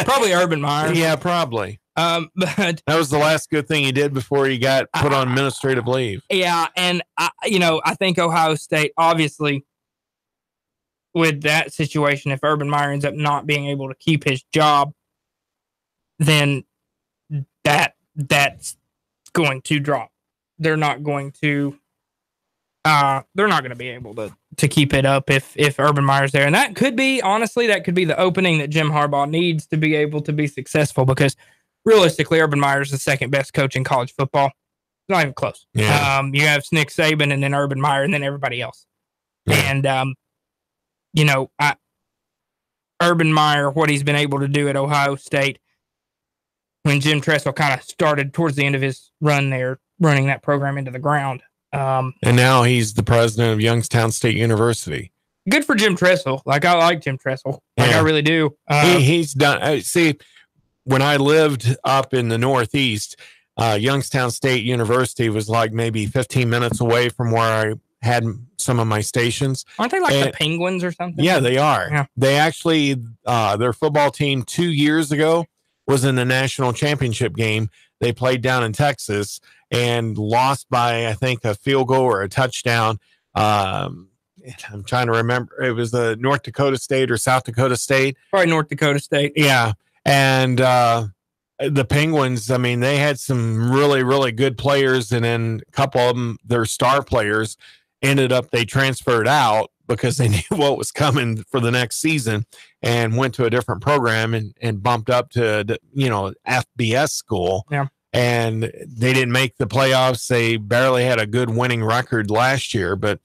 Probably Urban Meyer. Yeah, probably. But that was the last good thing he did before he got put on administrative leave. Yeah, and I think Ohio State, obviously, with that situation, if Urban Meyer ends up not being able to keep his job, then that's going to drop. They're not going to be able to keep it up if Urban Meyer's there. And that could be, honestly, the opening that Jim Harbaugh needs to be able to be successful, because realistically, Urban Meyer is the second best coach in college football. It's not even close. Yeah. You have Nick Saban and then Urban Meyer and then everybody else. Yeah. And, Urban Meyer, what he's been able to do at Ohio State when Jim Tressel kind of started towards the end of his run there, running that program into the ground. And now he's the president of Youngstown State University. Good for Jim Tressel. I like Jim Tressel. I really do. He's done. See, when I lived up in the Northeast, Youngstown State University was like maybe 15 minutes away from where had some of my stations. Aren't they like the Penguins or something? Yeah, they are. Yeah. They actually, their football team 2 years ago was in the national championship game. They played down in Texas and lost by, I think, a field goal or a touchdown. I'm trying to remember. It was the North Dakota State or South Dakota State. Probably North Dakota State. Yeah. And the Penguins, I mean, they had some really, really good players. And then a couple of them, their star players, they transferred out because they knew what was coming for the next season and went to a different program and bumped up to, FBS school. Yeah. And they didn't make the playoffs. They barely had a good winning record last year, but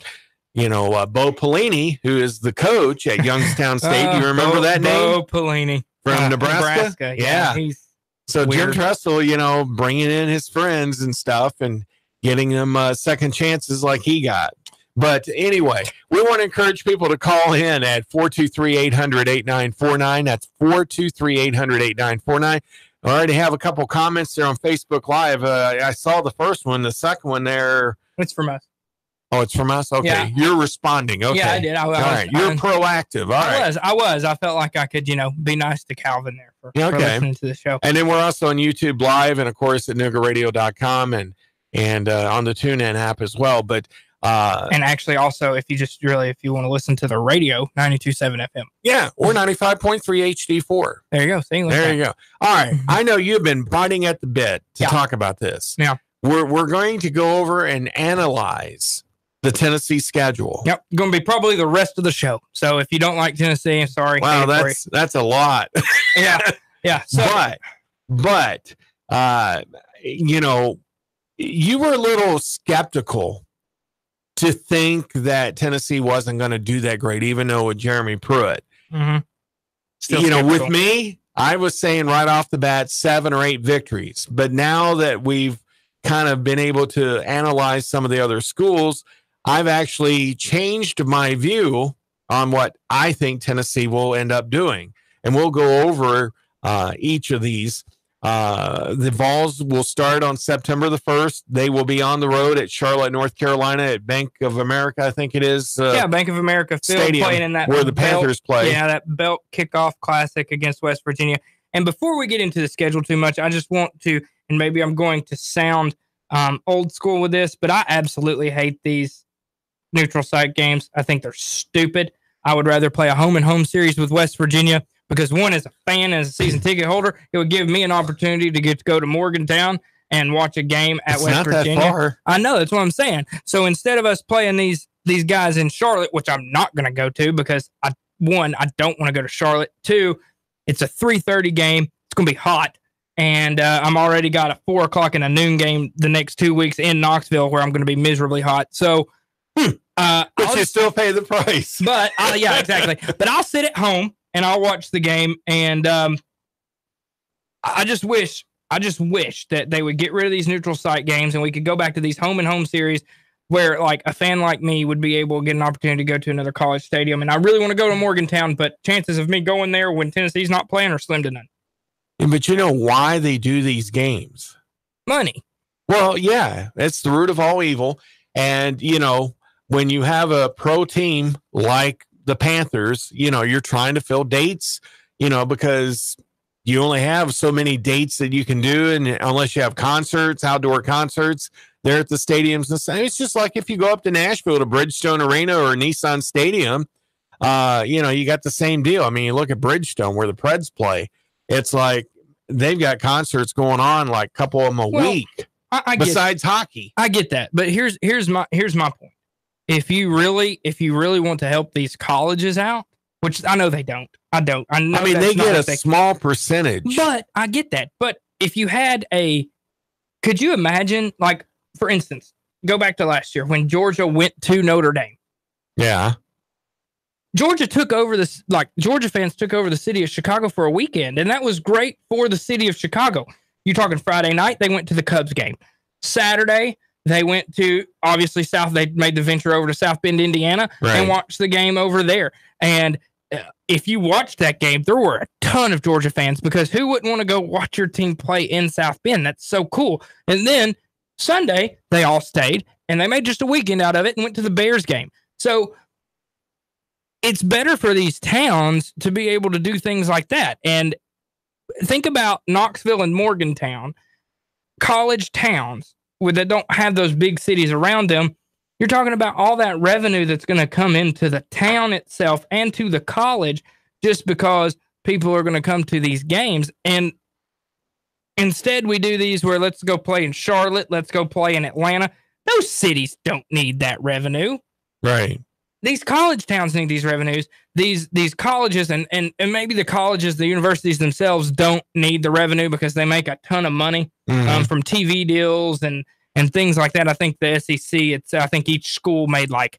Bo Pelini, who is the coach at Youngstown State. Do you remember that name? Bo Pelini. From Nebraska? Yeah. So weird. Jim Tressel, bringing in his friends and stuff and getting them second chances like he got. But anyway, we want to encourage people to call in at 423-800-8949. That's 423-800-8949. I already have a couple comments there on Facebook Live. I saw the first one. The second one there. It's from us. Oh, it's from us? Okay. Yeah. You're responding. Okay. Yeah, I did. All right. You're proactive. All right. I was. I felt like I could, be nice to Calvin there for listening to the show. And then we're also on YouTube Live and, of course, at NugaRadio.com and on the TuneIn app as well. But and actually also, if you want to listen to the radio, 92.7 FM. Yeah, or 95.3 HD4. There you go. There you go. All right. I know you've been biting at the bit to talk about this. Yeah. We're going to go over and analyze the Tennessee schedule. Yep. Going to be probably the rest of the show. So if you don't like Tennessee, I'm sorry. Wow, that's a lot. Yeah. Yeah. So, but you were a little skeptical to think that Tennessee wasn't going to do that great, even though with Jeremy Pruitt. Mm-hmm. With me, I was saying right off the bat 7 or 8 victories. But now that we've kind of been able to analyze some of the other schools, I've actually changed my view on what I think Tennessee will end up doing. And we'll go over each of these. The Vols will start on September the 1st. They will be on the road at Charlotte, North Carolina at Bank of America, I think it is. Bank of America Field, Stadium, playing in that where the Panthers play. Yeah, that Belt Kickoff Classic against West Virginia. And before we get into the schedule too much, I just want to, and maybe I'm going to sound old school with this, but I absolutely hate these neutral site games. I think they're stupid. I would rather play a home series with West Virginia because, one, as a fan, as a season ticket holder, it would give me an opportunity to get to go to Morgantown and watch a game at West Virginia. That far. I know, that's what I'm saying. So instead of us playing these guys in Charlotte, which I'm not going to go to because, I don't want to go to Charlotte. 2, it's a 3:30 game. It's going to be hot. And I'm already got a 4 o'clock and a noon game the next 2 weeks in Knoxville where I'm going to be miserably hot. So, but you still pay the price. But yeah, exactly. But I'll sit at home and I'll watch the game. And I just wish that they would get rid of these neutral site games and we could go back to these home series where like a fan like me would be able to get an opportunity to go to another college stadium. And I really want to go to Morgantown, but chances of me going there when Tennessee's not playing are slim to none. But you know why they do these games? Money. Well, yeah, it's the root of all evil. And, when you have a pro team like the Panthers, you're trying to fill dates, because you only have so many dates that you can do. And unless you have concerts, outdoor concerts, they're at the stadiums. It's just like if you go up to Nashville to Bridgestone Arena or Nissan Stadium, you got the same deal. I mean, you look at Bridgestone where the Preds play. It's like they've got concerts going on like a couple of them a week. Besides hockey. I get that. But here's my point. If you really want to help these colleges out, which I know they don't. I mean, they get a small percentage. But I get that. But if you had could you imagine, like, for instance, go back to last year when Georgia went to Notre Dame. Yeah. Georgia fans took over the city of Chicago for a weekend, and that was great for the city of Chicago. You're talking Friday night, they went to the Cubs game. Saturday, they went to, obviously, they made the venture over to South Bend, Indiana, and watched the game over there. And if you watched that game, there were a ton of Georgia fans because who wouldn't want to go watch your team play in South Bend? That's so cool. And then Sunday, they all stayed and they made just a weekend out of it and went to the Bears game. So it's better for these towns to be able to do things like that. And think about Knoxville and Morgantown, college towns that don't have those big cities around them. You're talking about all that revenue that's going to come into the town itself and to the college just because people are going to come to these games. And instead we do these where let's go play in Charlotte, let's go play in Atlanta. Those cities don't need that revenue. Right. These college towns need these revenues. These colleges and maybe the colleges, the universities themselves don't need the revenue because they make a ton of money from TV deals and things like that. I think the SEC, I think each school made like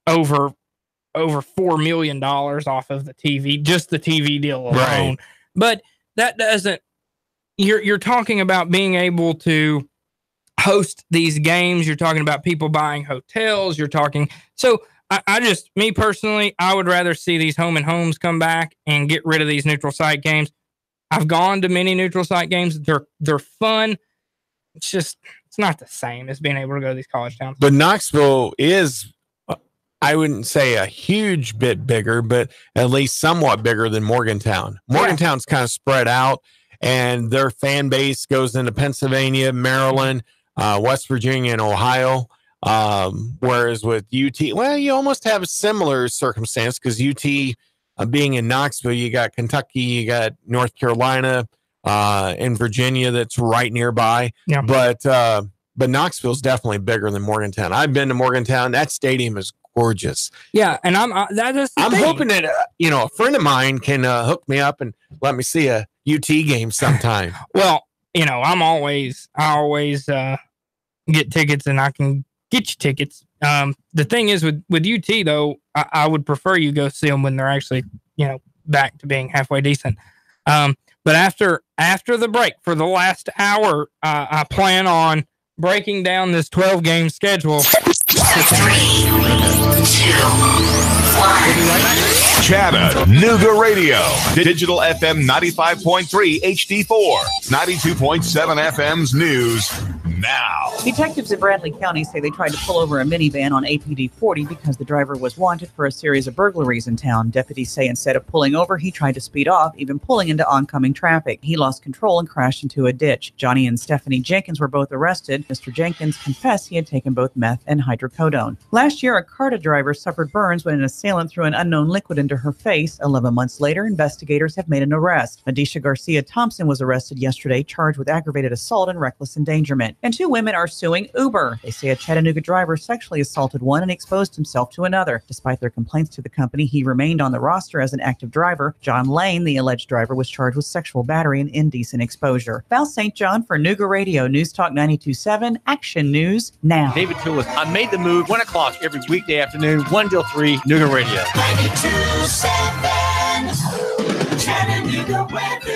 over $4 million off of the TV, just the TV deal alone. Right. But that doesn't. You're talking about being able to host these games. You're talking about people buying hotels. You're talking so. Me personally, I would rather see these home and homes come back and get rid of these neutral site games. I've gone to many neutral site games. They're fun. It's not the same as being able to go to these college towns. But Knoxville is, I wouldn't say a huge bit bigger, but at least somewhat bigger than Morgantown. Morgantown's kind of spread out, and their fan base goes into Pennsylvania, Maryland, West Virginia, and Ohio. Whereas with UT, well, you almost have a similar circumstance because UT being in Knoxville, you got Kentucky, you got North Carolina, and Virginia that's right nearby. Yeah. But Knoxville's definitely bigger than Morgantown. I've been to Morgantown. That stadium is gorgeous. Yeah. And I'm hoping that, a friend of mine can hook me up and let me see a UT game sometime. Well, I always get tickets and I can get you tickets. The thing is with UT though, I would prefer you go see them when they're actually, back to being halfway decent. But after the break for the last hour, I plan on breaking down this 12 game schedule. 3, 2, 1. Chattanooga Radio. Digital FM 95.3 HD4. 92.7 FM's news now. Detectives in Bradley County say they tried to pull over a minivan on APD 40 because the driver was wanted for a series of burglaries in town. Deputies say instead of pulling over, he tried to speed off, even pulling into oncoming traffic. He lost control and crashed into a ditch. Johnny and Stephanie Jenkins were both arrested. Mr. Jenkins confessed he had taken both meth and hydrocodone. Last year, a CARTA driver suffered burns when an assailant threw an unknown liquid into her face. 11 months later, investigators have made an arrest. Medisha Garcia Thompson was arrested yesterday, charged with aggravated assault and reckless endangerment. And 2 women are suing Uber. They say a Chattanooga driver sexually assaulted one and exposed himself to another. Despite their complaints to the company, he remained on the roster as an active driver. John Lane, the alleged driver, was charged with sexual battery and indecent exposure. Val St. John for Nooga Radio, News Talk 92.7, Action News Now. David Tillis, I made the move 1 o'clock every weekday afternoon, 1 till 3, Nooga Radio. 92.7 Chattanooga weather.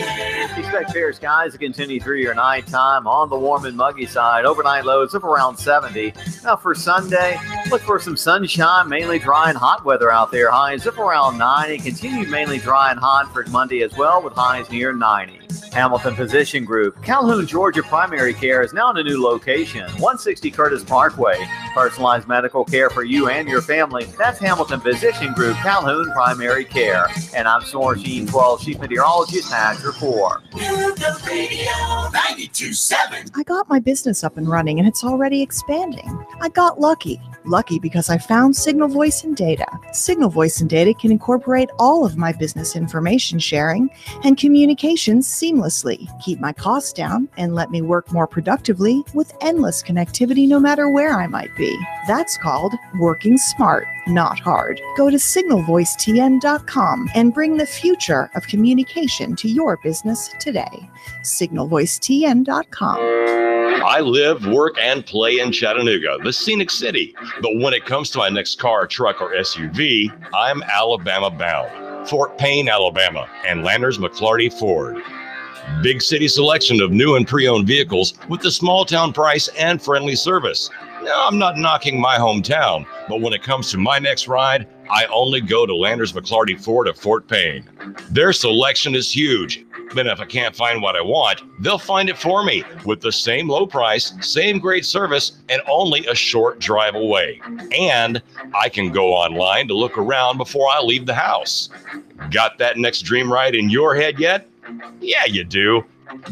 Expect fair skies to continue through your nighttime on the warm and muggy side. Overnight lows of around 70. Now for Sunday, look for some sunshine, mainly dry and hot weather out there. Highs of around 90. Continue mainly dry and hot for Monday as well, with highs near 90. Hamilton Physician Group. Calhoun, Georgia Primary Care is now in a new location, 160 Curtis Parkway. Personalized medical care for you and your family. That's Hamilton Physician Group, Calhoun Primary Care. And I'm Soren Sheen, 12 Chief Meteorologist, has your 4. Nooga Radio 92.7. I got my business up and running and it's already expanding. I got lucky. Lucky because I found Signal Voice and Data. Signal Voice and Data can incorporate all of my business information sharing and communications seamlessly, keep my costs down, and let me work more productively with endless connectivity no matter where I might be. That's called working smart, not hard. Go to signalvoicetn.com and bring the future of communication to your business today. signalvoicetn.com. I live, work, and play in Chattanooga, the scenic city. But when it comes to my next car, truck, or SUV, I'm Alabama bound. Fort Payne, Alabama, and Landers McClarty Ford. Big city selection of new and pre-owned vehicles with the small town price and friendly service. Now, I'm not knocking my hometown, but when it comes to my next ride, I only go to Landers McClarty Ford of Fort Payne. Their selection is huge. But if I can't find what I want, they'll find it for me with the same low price, same great service, and only a short drive away. And I can go online to look around before I leave the house. Got that next dream ride in your head yet? Yeah, you do.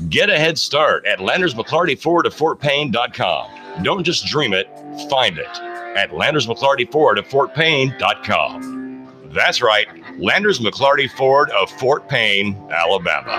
Get a head start at LandersMcClartyFord of FortPayne.com. Don't just dream it, find it at LandersMcClartyFord of FortPayne.com. That's right, Landers McClarty Ford of Fort Payne, Alabama.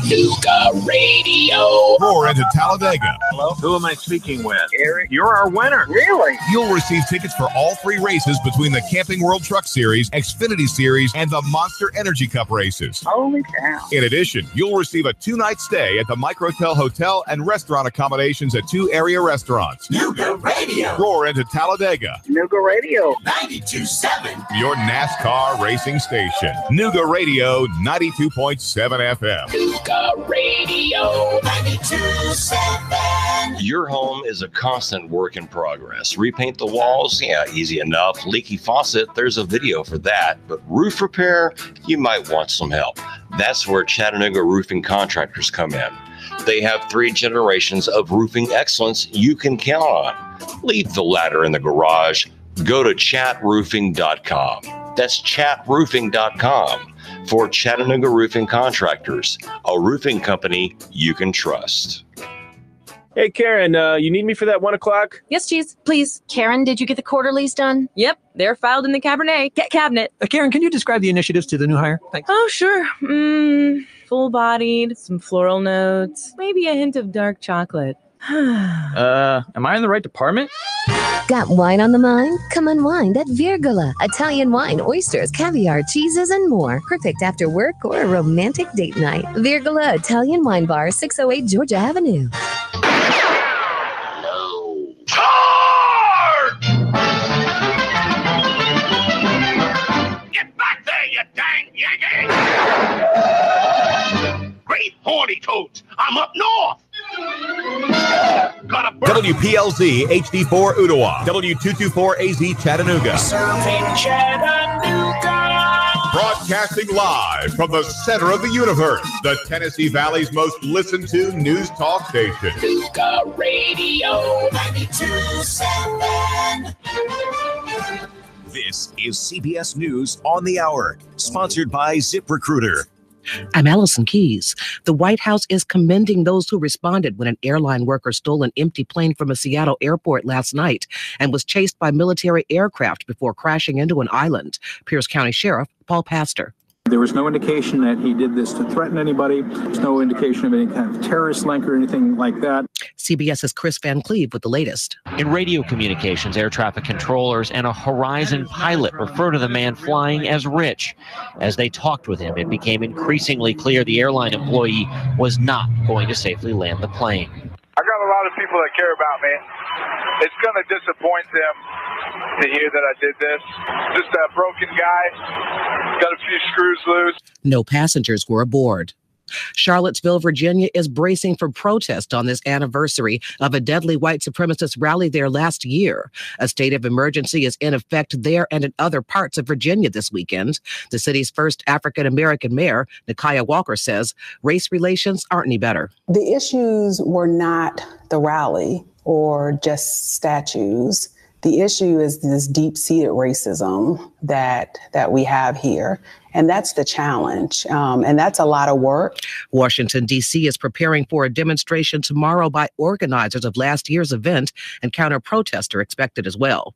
Nuga Radio. Roar into Talladega. Hello? Who am I speaking with? Eric. You're our winner. Really? You'll receive tickets for all 3 races between the Camping World Truck Series, Xfinity Series, and the Monster Energy Cup races. Holy cow. In addition, you'll receive a 2-night stay at the Microtel Hotel and restaurant accommodations at 2 area restaurants. Nuga Radio. Roar into Talladega. Nuga Radio. 92.7. Your NASCAR racing station. Nuga Radio 92.7 FM. Nuga Radio 92.7. Your home is a constant work in progress. Repaint the walls? Yeah, easy enough. Leaky faucet? There's a video for that. But roof repair? You might want some help. That's where Chattanooga Roofing Contractors come in. They have 3 generations of roofing excellence you can count on. Leave the ladder in the garage. Go to chatroofing.com. That's chatroofing.com for Chattanooga Roofing Contractors, a roofing company you can trust. Hey, Karen, you need me for that 1 o'clock? Yes, Cheese, please. Karen, did you get the quarterlies done? Yep, they're filed in the cabinet. Karen, can you describe the initiatives to the new hire? Thanks. Oh, sure. Full-bodied, some floral notes, maybe a hint of dark chocolate. Am I in the right department? Got wine on the mind? Come unwind at Virgola. Italian wine, oysters, caviar, cheeses, and more. Perfect after work or a romantic date night. Virgola Italian Wine Bar, 608 Georgia Avenue. Charge! Get back there, you dang Yankee! Great horny toads, I'm up north! WPLZ HD4 Ottawa, W224AZ Chattanooga. Serving Chattanooga. Broadcasting live from the center of the universe, the Tennessee Valley's most listened to news talk station. Nuga Radio 92.7. This is CBS News on the Hour, sponsored by ZipRecruiter. I'm Allison Keyes. The White House is commending those who responded when an airline worker stole an empty plane from a Seattle airport last night and was chased by military aircraft before crashing into an island. Pierce County Sheriff Paul Pastor. There was no indication that he did this to threaten anybody. There's no indication of any kind of terrorist link or anything like that. CBS's Chris Van Cleve with the latest. In radio communications, air traffic controllers and a Horizon pilot refer to the man flying as Rich. As they talked with him, it became increasingly clear the airline employee was not going to safely land the plane. I got a lot of people that care about me. It's going to disappoint them to hear that I did this. Just a broken guy, got a few screws loose. No passengers were aboard. Charlottesville, Virginia is bracing for protest on this anniversary of a deadly white supremacist rally there last year. A state of emergency is in effect there and in other parts of Virginia this weekend. The city's first African-American mayor, Nakia Walker, says race relations aren't any better. The issues were not the rally or just statues. The issue is this deep-seated racism that we have here. And that's the challenge. And that's a lot of work. Washington, D.C. is preparing for a demonstration tomorrow by organizers of last year's event, and counter-protests are expected as well.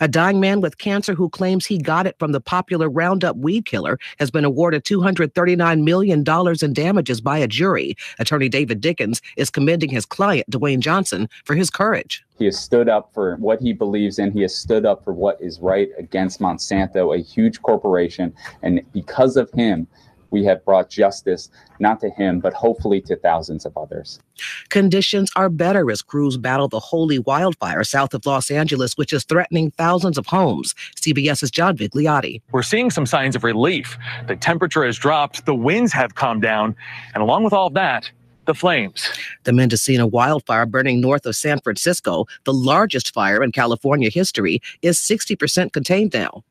A dying man with cancer who claims he got it from the popular Roundup weed killer has been awarded $239 million in damages by a jury. Attorney David Dickens is commending his client, Dwayne Johnson, for his courage. He has stood up for what he believes in. He has stood up for what is right against Monsanto, a huge corporation. And because of him, we have brought justice, not to him, but hopefully to thousands of others. Conditions are better as crews battle the holy wildfire south of Los Angeles, which is threatening thousands of homes. CBS's John Vigliotti. We're seeing some signs of relief. The temperature has dropped, the winds have calmed down, and along with all of that, the flames. The Mendocino wildfire burning north of San Francisco, the largest fire in California history, is 60% contained now.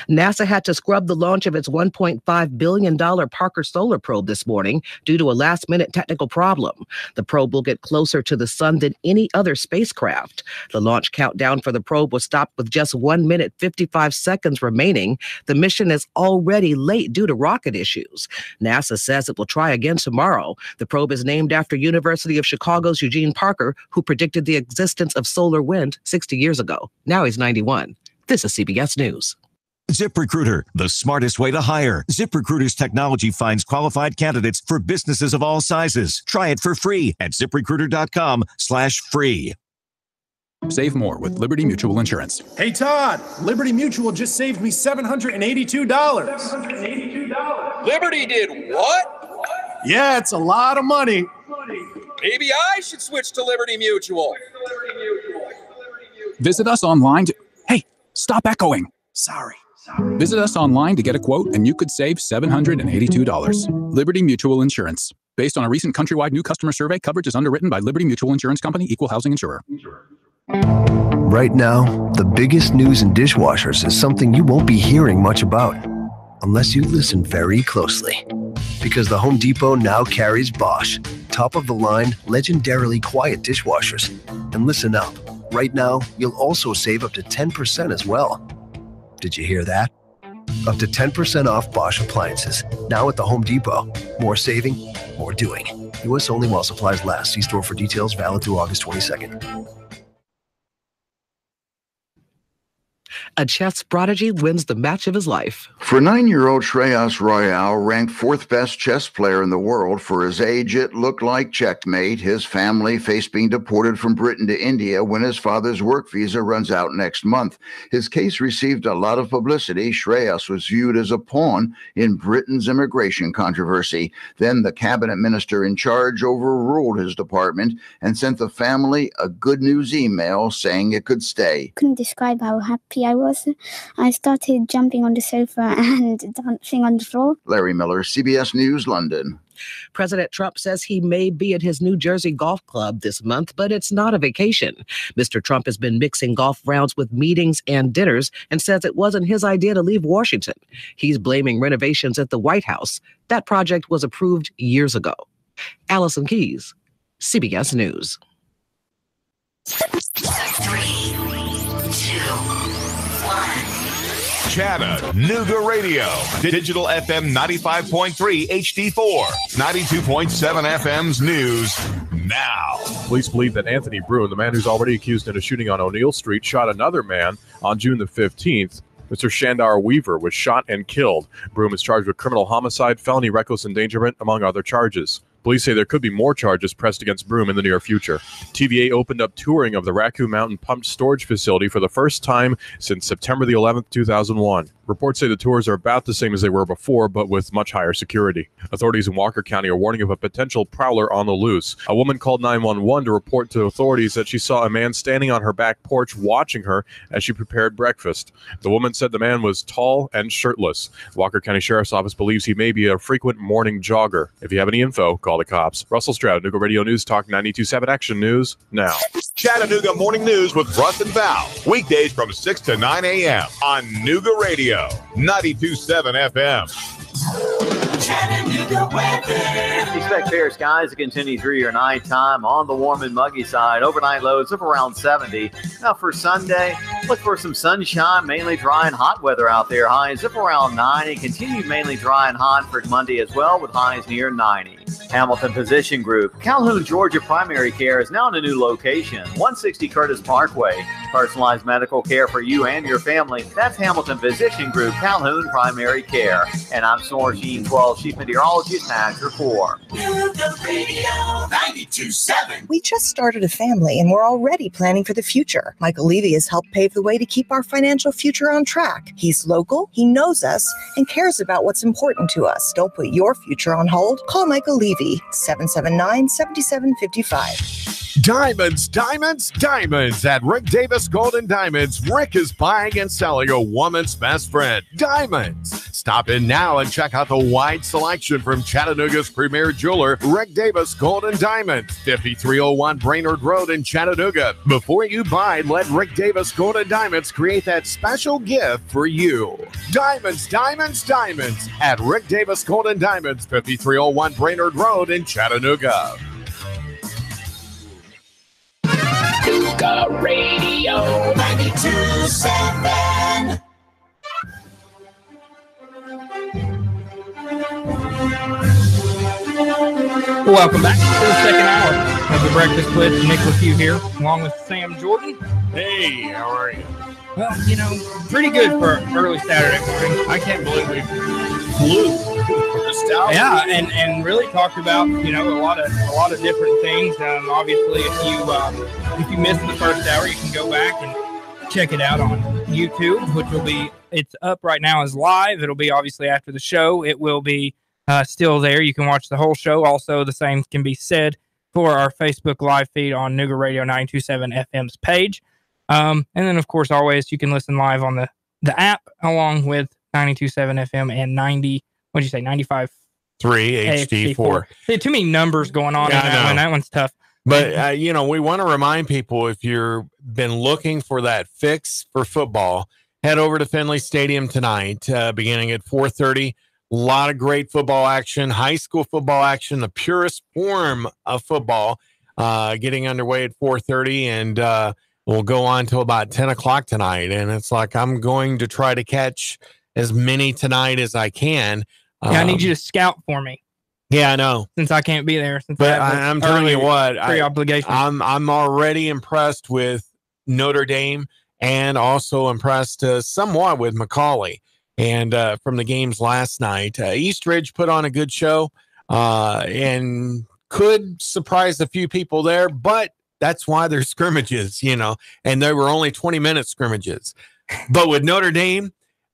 NASA had to scrub the launch of its $1.5 billion Parker Solar Probe this morning due to a last-minute technical problem. The probe will get closer to the sun than any other spacecraft. The launch countdown for the probe was stopped with just 1 minute, 55 seconds remaining. The mission is already late due to rocket issues. NASA says it will try again tomorrow. The probe is named after University of Chicago's Eugene Parker, who predicted the existence of solar wind 60 years ago. Now he's 91. This is CBS News. ZipRecruiter, the smartest way to hire. ZipRecruiter's technology finds qualified candidates for businesses of all sizes. Try it for free at ZipRecruiter.com/free. Save more with Liberty Mutual Insurance. Hey, Todd, Liberty Mutual just saved me $782. Liberty did what? Yeah, it's a lot of money. Maybe I should switch to Liberty Mutual. Visit us online to... Hey, stop echoing. Sorry. Visit us online to get a quote, and you could save $782. Liberty Mutual Insurance. Based on a recent countrywide new customer survey, coverage is underwritten by Liberty Mutual Insurance Company, Equal Housing Insurer. Right now, the biggest news in dishwashers is something you won't be hearing much about, unless you listen very closely. Because the Home Depot now carries Bosch, top-of-the-line, legendarily quiet dishwashers. And listen up, right now, you'll also save up to 10% as well. Did you hear that? Up to 10% off Bosch appliances, now at the Home Depot. More saving, more doing. U.S. only while supplies last. See store for details, valid through August 22nd. A chess prodigy wins the match of his life. For 9-year-old Shreyas Royal, ranked 4th best chess player in the world, for his age, it looked like checkmate. His family faced being deported from Britain to India when his father's work visa runs out next month. His case received a lot of publicity. Shreyas was viewed as a pawn in Britain's immigration controversy. Then the cabinet minister in charge overruled his department and sent the family a good news email saying it could stay. Couldn't describe how happy I was. I started jumping on the sofa and dancing on the floor. Larry Miller, CBS News, London. President Trump says he may be at his New Jersey golf club this month, but it's not a vacation. Mr. Trump has been mixing golf rounds with meetings and dinners and says it wasn't his idea to leave Washington. He's blaming renovations at the White House. That project was approved years ago. Allison Keyes, CBS News. 3, 2, 1. Chattanooga Radio. Digital FM 95.3 HD4. 92.7 FM's news now. Police believe that Anthony Broome, the man who's already accused in a shooting on O'Neill Street, shot another man on June the 15th. Mr. Shandar Weaver was shot and killed. Broome is charged with criminal homicide, felony reckless endangerment, among other charges. Police say there could be more charges pressed against Broome in the near future. TVA opened up touring of the Raccoon Mountain Pumped Storage Facility for the first time since September the 11th, 2001. Reports say the tours are about the same as they were before, but with much higher security. Authorities in Walker County are warning of a potential prowler on the loose. A woman called 911 to report to authorities that she saw a man standing on her back porch watching her as she prepared breakfast. The woman said the man was tall and shirtless. Walker County Sheriff's Office believes he may be a frequent morning jogger. If you have any info, call the cops. Russell Stroud, Chattanooga Radio News Talk 92.7 Action News now. Chattanooga Morning News with Russ and Val. Weekdays from 6 to 9 a.m. on Nooga Radio. 92.7 FM. Chattanooga weather. Expect fair skies to continue through your nighttime on the warm and muggy side. Overnight lows of around 70. Now for Sunday, look for some sunshine, mainly dry and hot weather out there. Highs of around 90. Continue mainly dry and hot for Monday as well, with highs near 90. Hamilton Physician Group. Calhoun, Georgia Primary Care is now in a new location, 160 Curtis Parkway. Personalized medical care for you and your family. That's Hamilton Physician Group, Calhoun Primary Care. And I'm Soren Sheen, 12 Chief Meteorologist, Azure 4. Nooga Radio 92.7. 927. We just started a family and we're already planning for the future. Michael Levy has helped pave the way to keep our financial future on track. He's local, he knows us, and cares about what's important to us. Don't put your future on hold. Call Michael Levy, 779-7755. Diamonds, diamonds, diamonds. At Rick Davis Gold and Diamonds, Rick is buying and selling a woman's best friend, diamonds. Stop in now and check out the wide selection from Chattanooga's premier jeweler, Rick Davis Gold and Diamonds, 5301 Brainerd Road in Chattanooga. Before you buy, let Rick Davis Gold and Diamonds create that special gift for you. Diamonds, diamonds, diamonds. At Rick Davis Gold and Diamonds, 5301 Brainerd Road in Chattanooga. Nuga Radio 92.7. Welcome back to the second hour of the Breakfast Blitz. Nick Leffew here, along with Sam Jordan. Hey, how are you? Well, pretty good for early Saturday morning. I can't believe we flew. Yeah, and really talked about a lot of different things. Obviously, if you missed the first hour, you can go back and check it out on YouTube, which it's up right now as live. It'll be obviously after the show. It will be still there. You can watch the whole show. Also, the same can be said for our Facebook live feed on Nuga Radio 92.7 FM's page. And then, of course, always you can listen live on the app along with 92.7 FM and 95.3 HD4. See, too many numbers going on in that one. That one's tough. But, we want to remind people, if you've been looking for that fix for football, head over to Finley Stadium tonight, beginning at 4:30. A lot of great football action, high school football action, the purest form of football, getting underway at 4:30, and we'll go on till about 10 o'clock tonight. And it's like I'm going to try to catch as many tonight as I can. I need you to scout for me. Yeah, I know. Since I can't be there. But I'm telling you what, pre-obligation. I'm already impressed with Notre Dame and also impressed somewhat with McCallie. And from the games last night, East Ridge put on a good show and could surprise a few people there, but that's why there's scrimmages, and there were only 20-minute scrimmages. But with Notre Dame,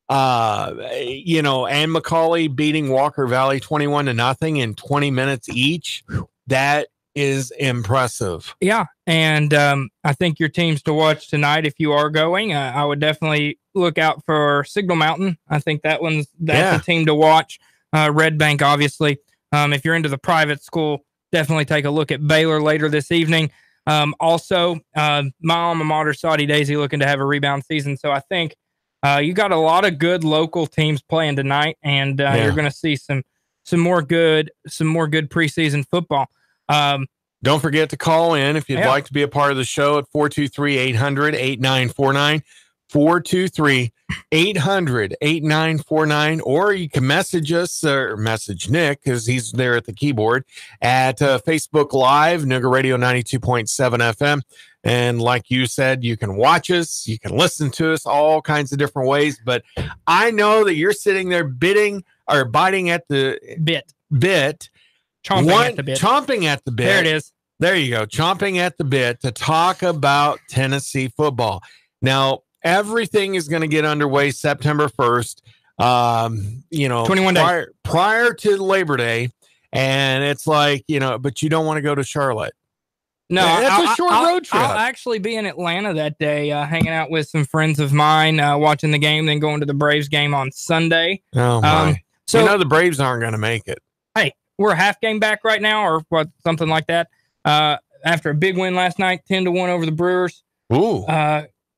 and McCallie beating Walker Valley 21-0 in 20 minutes each, that is impressive. Yeah, and I think your teams to watch tonight, if you are going, I would definitely look out for Signal Mountain. I think that's a team to watch. Red Bank, obviously. If you're into the private school, definitely take a look at Baylor later this evening. Also, my alma mater, Saudi Daisy, looking to have a rebound season. So I think you got a lot of good local teams playing tonight, and you're going to see some more good preseason football. Don't forget to call in if you'd like to be a part of the show at 423-800-8949, 423-800-8949, or you can message us or message Nick because he's there at the keyboard at Facebook Live, Nuga Radio 92.7 FM. And like you said, you can watch us, you can listen to us all kinds of different ways. But I know that you're sitting there biting at the bit. Chomping at the bit. There it is. There you go. Chomping at the bit to talk about Tennessee football. Now, everything is going to get underway September 1st, 21 days prior to Labor Day. And it's like, but you don't want to go to Charlotte. No, that's a short road trip. I'll actually be in Atlanta that day, hanging out with some friends of mine, watching the game, then going to the Braves game on Sunday. Oh, my. So the Braves aren't going to make it. Hey, we're a half game back right now, or what, something like that. After a big win last night, 10-1 over the Brewers. Ooh.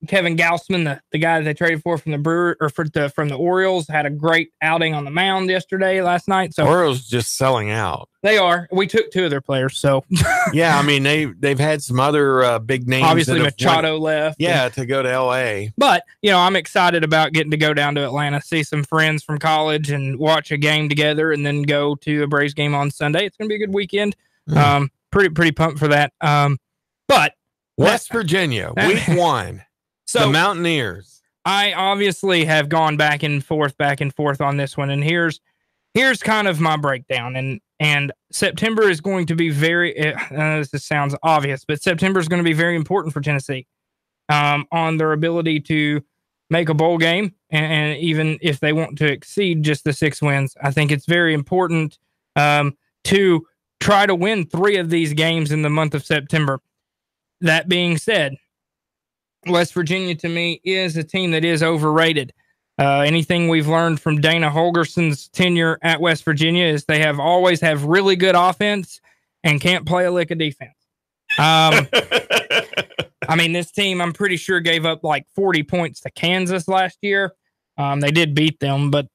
Kevin Gausman, the guy that they traded for from the Orioles, had a great outing on the mound last night. So Orioles just selling out. They are. We took two of their players, so yeah. I mean, they've had some other big names. Obviously, Machado left. Yeah, to go to L.A. But I'm excited about getting to go down to Atlanta, see some friends from college, and watch a game together, and then go to a Braves game on Sunday. It's going to be a good weekend. Pretty pumped for that. But West Virginia, week 1. So the Mountaineers. I obviously have gone back and forth on this one, and here's kind of my breakdown. And September is going to be this sounds obvious, but September is going to be very important for Tennessee on their ability to make a bowl game. And even if they want to exceed just the 6 wins, I think it's very important to try to win 3 of these games in the month of September. That being said, West Virginia to me is a team that is overrated. Anything we've learned from Dana Holgerson's tenure at West Virginia is they always have really good offense and can't play a lick of defense. I mean, this team, I'm pretty sure, gave up like 40 points to Kansas last year. They did beat them, but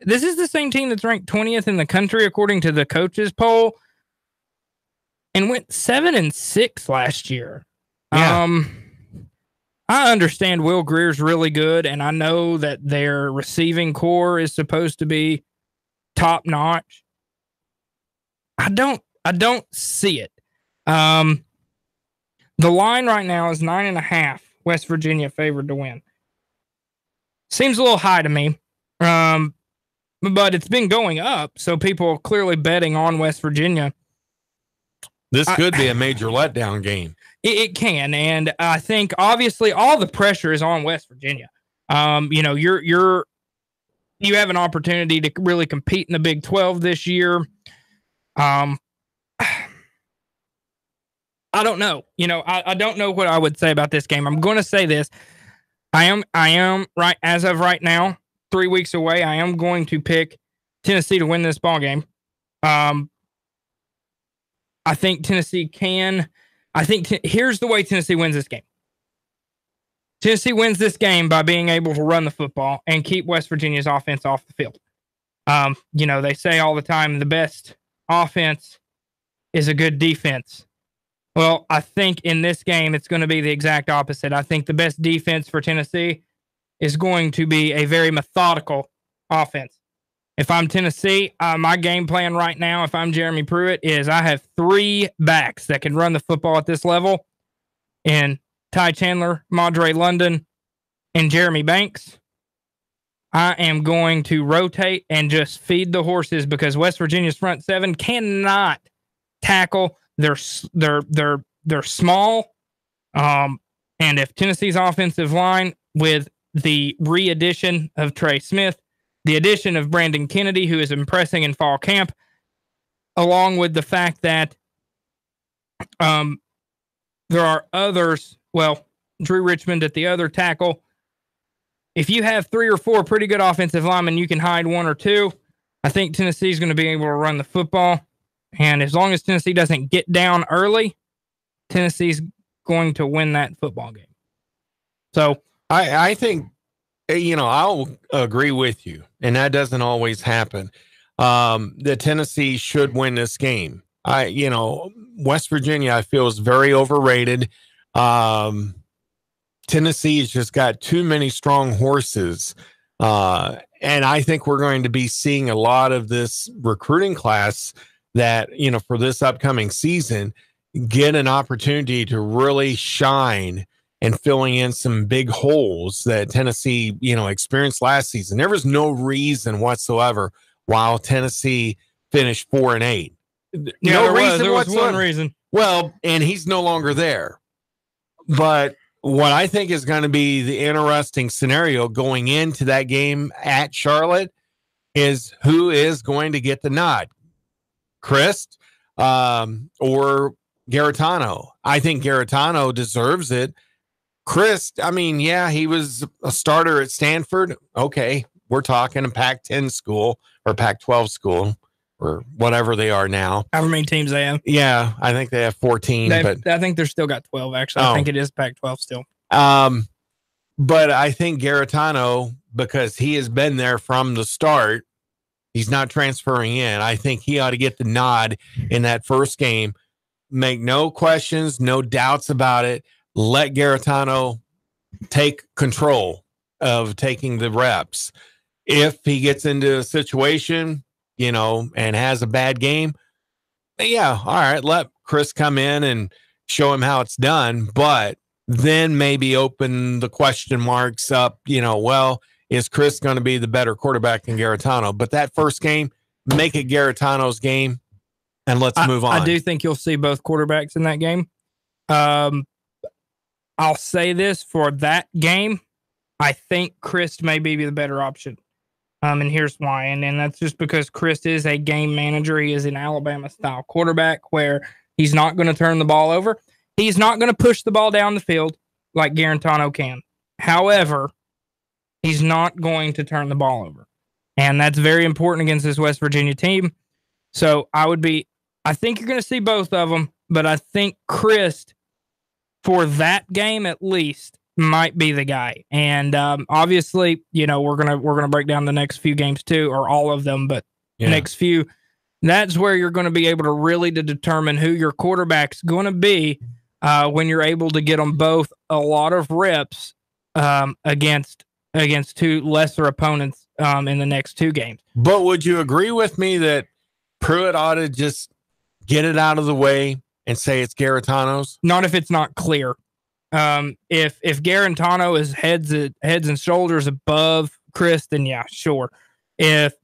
this is the same team that's ranked 20th in the country according to the coaches poll and went 7-6 last year. Yeah. I understand Will Greer's really good, and I know that their receiving core is supposed to be top notch. I don't see it. The line right now is 9.5. West Virginia favored to win. Seems a little high to me. But it's been going up, so people are clearly betting on West Virginia. This could be a major letdown game. It can, and I think obviously all the pressure is on West Virginia. You have an opportunity to really compete in the Big 12 this year. I don't know. I don't know what I would say about this game. I'm going to say this. I am right as of right now, 3 weeks away. I am going to pick Tennessee to win this ball game. I think Tennessee can. Here's the way Tennessee wins this game. Tennessee wins this game by being able to run the football and keep West Virginia's offense off the field. They say all the time the best offense is a good defense. Well, I think in this game it's going to be the exact opposite. I think the best defense for Tennessee is going to be a very methodical offense. If I'm Tennessee, my game plan right now, if I'm Jeremy Pruitt, is I have 3 backs that can run the football at this level in Ty Chandler, Madre London, and Jeremy Banks. I am going to rotate and just feed the horses because West Virginia's front 7 cannot tackle. They're small. And if Tennessee's offensive line, with the re-addition of Trey Smith, the addition of Brandon Kennedy, who is impressing in fall camp, along with the fact that there are others, Drew Richmond at the other tackle. If you have 3 or 4 pretty good offensive linemen, you can hide 1 or 2. I think Tennessee's going to be able to run the football. And as long as Tennessee doesn't get down early, Tennessee's going to win that football game. So I think, I'll agree with you, and that doesn't always happen. The Tennessee should win this game. West Virginia, I feel, is very overrated. Tennessee's just got too many strong horses. And I think we're going to be seeing a lot of this recruiting class that, for this upcoming season, get an opportunity to really shine and filling in some big holes that Tennessee, experienced last season. There was no reason whatsoever why Tennessee finished 4-8. No reason. There was one reason. Well, and he's no longer there. But what I think is going to be the interesting scenario going into that game at Charlotte is who is going to get the nod, Christ or Garetano. I think Garetano deserves it. Chris, he was a starter at Stanford. Okay, we're talking a Pac-10 school or Pac-12 school or whatever they are now. However many teams they have. Yeah, I think they have 14. But I think they're still got 12, actually. I think it is Pac-12 still. But I think Garetano, because he has been there from the start, he's not transferring in. I think he ought to get the nod in that first game. Make no questions, no doubts about it. Let Garetano take control of taking the reps. If he gets into a situation, and has a bad game, yeah, all right, let Chris come in and show him how it's done. But then maybe open the question marks up, is Chris going to be the better quarterback than Garetano? But that first game, make it Garetano's game, and let's move on. I do think you'll see both quarterbacks in that game. I'll say this for that game. I think Chris may be the better option. And here's why. And that's just because Chris is a game manager. He is an Alabama-style quarterback where he's not going to turn the ball over. He's not going to push the ball down the field like Garantano can. However, he's not going to turn the ball over. And that's very important against this West Virginia team. So I think you're going to see both of them, but I think Chris, for that game at least, might be the guy. And obviously, we're gonna break down the next few games too, or all of them, but next few, that's where you're going to be able to really determine who your quarterback's going to be when you're able to get them both a lot of reps against two lesser opponents in the next two games. But would you agree with me that Pruitt ought to just get it out of the way and say it's Garetano's? Not if it's not clear. If Garantano is heads and shoulders above Chris, then yeah, sure. If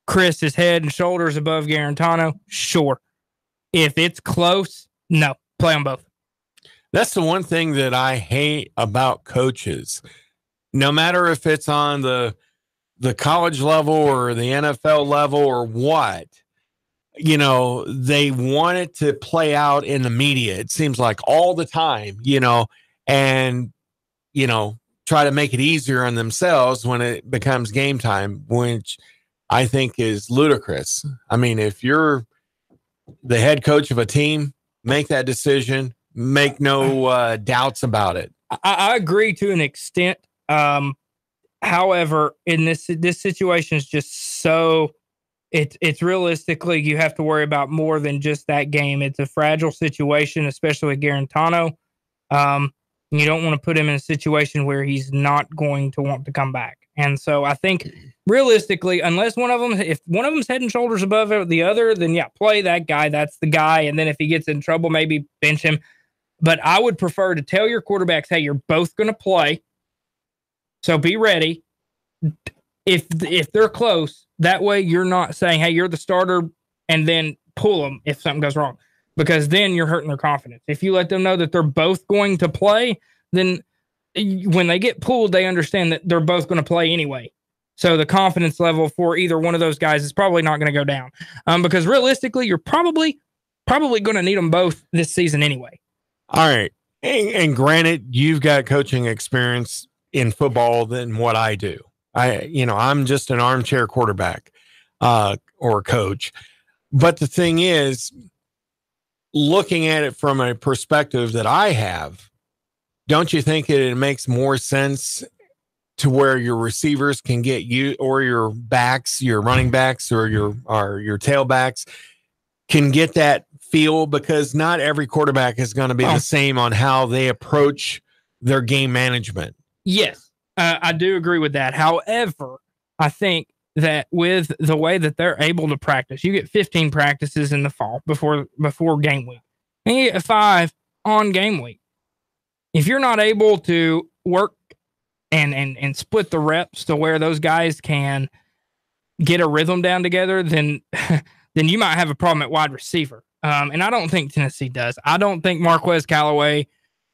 Chris is head and shoulders above Garantano, sure. If it's close, no, play them both. That's the one thing that I hate about coaches. No matter if it's on the college level or the NFL level or what, they want it to play out in the media. It seems like all the time, and, try to make it easier on themselves when it becomes game time, which I think is ludicrous. I mean, if you're the head coach of a team, make that decision, make no doubts about it. I agree to an extent. However, in this situation is just so it's realistically, you have to worry about more than just that game. It's a fragile situation, especially with Garantano. You don't want to put him in a situation where he's not going to want to come back. And so I think realistically, unless if one of them's head and shoulders above the other, then yeah, play that guy. That's the guy. And then if he gets in trouble, maybe bench him. But I would prefer to tell your quarterbacks, hey, you're both going to play. So be ready. If they're close, that way you're not saying, hey, you're the starter, and then pull them if something goes wrong, because then you're hurting their confidence. If you let them know that they're both going to play, then when they get pulled, they understand that they're both going to play anyway. So the confidence level for either one of those guys is probably not going to go down, because realistically, you're probably going to need them both this season anyway. All right. And granted, you've got coaching experience in football than what I do. I'm just an armchair quarterback or coach. But the thing is, looking at it from a perspective that I have, don't you think it makes more sense to where your receivers can get you, or your backs, your running backs, or your tailbacks can get that feel? Because not every quarterback is going to be the same on how they approach their game management. Yes. I do agree with that. However, I think that with the way that they're able to practice, you get 15 practices in the fall before game week, and you get 5 on game week. If you're not able to work and split the reps to where those guys can get a rhythm down together, then you might have a problem at wide receiver. And I don't think Tennessee does. I don't think Marquez Callaway,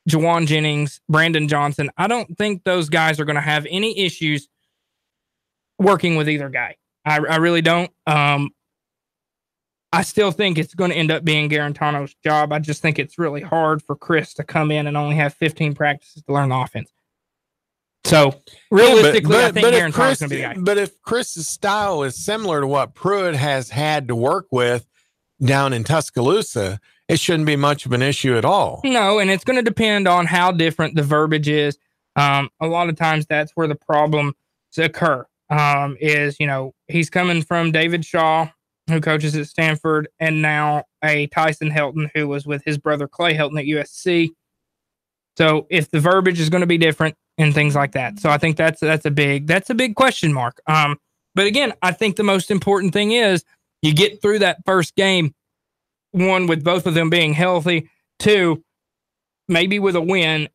Jawan Jennings, Brandon Johnson, I don't think those guys are going to have any issues working with either guy. I really don't. I still think it's going to end up being Garantano's job. I just think it's really hard for Chris to come in and only have 15 practices to learn the offense. So realistically, I think Garantano's going to be the guy. But if Chris's style is similar to what Pruitt has had to work with down in Tuscaloosa, it shouldn't be much of an issue at all. No, and it's going to depend on how different the verbiage is. A lot of times that's where the problems occur. Is, he's coming from David Shaw, who coaches at Stanford, and now a Tyson Helton, who was with his brother Clay Helton at USC. So if the verbiage is going to be different and things like that. So I think that's a big question mark. But again, I think the most important thing is you get through that first game, one, with both of them being healthy, 2, maybe with a win,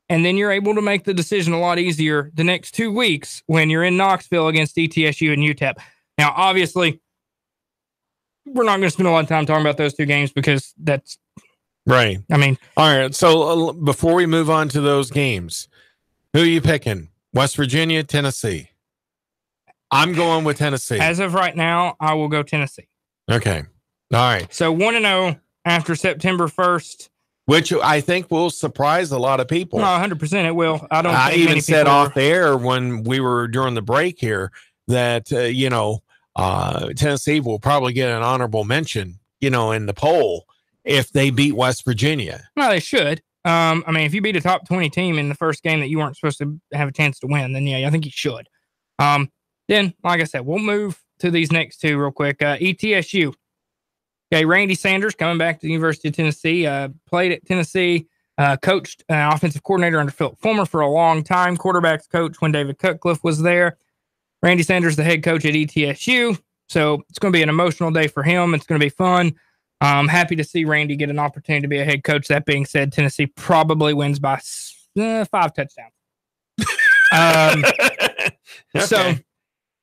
and then you're able to make the decision a lot easier the next 2 weeks when you're in Knoxville against ETSU and UTEP. Now, obviously, we're not going to spend a lot of time talking about those two games because that's right. I mean, all right. So before we move on to those games, who are you picking? West Virginia, Tennessee? I'm going with Tennessee. As of right now, I will go Tennessee. Okay. All right. So 1-0 after September 1st. Which I think will surprise a lot of people. No, 100% it will. I even said off air when we were during the break here that, Tennessee will probably get an honorable mention, in the poll if they beat West Virginia. No, they should. I mean, if you beat a top 20 team in the first game that you weren't supposed to have a chance to win, then yeah, I think you should. Then, like I said, we'll move to these next two real quick. ETSU. Okay, Randy Sanders coming back to the University of Tennessee, played at Tennessee, coached offensive coordinator under Philip Fulmer for a long time, quarterbacks coach when David Cutcliffe was there. Randy Sanders, the head coach at ETSU. So it's going to be an emotional day for him. It's going to be fun. I'm happy to see Randy get an opportunity to be a head coach. That being said, Tennessee probably wins by 5 touchdowns. Okay. So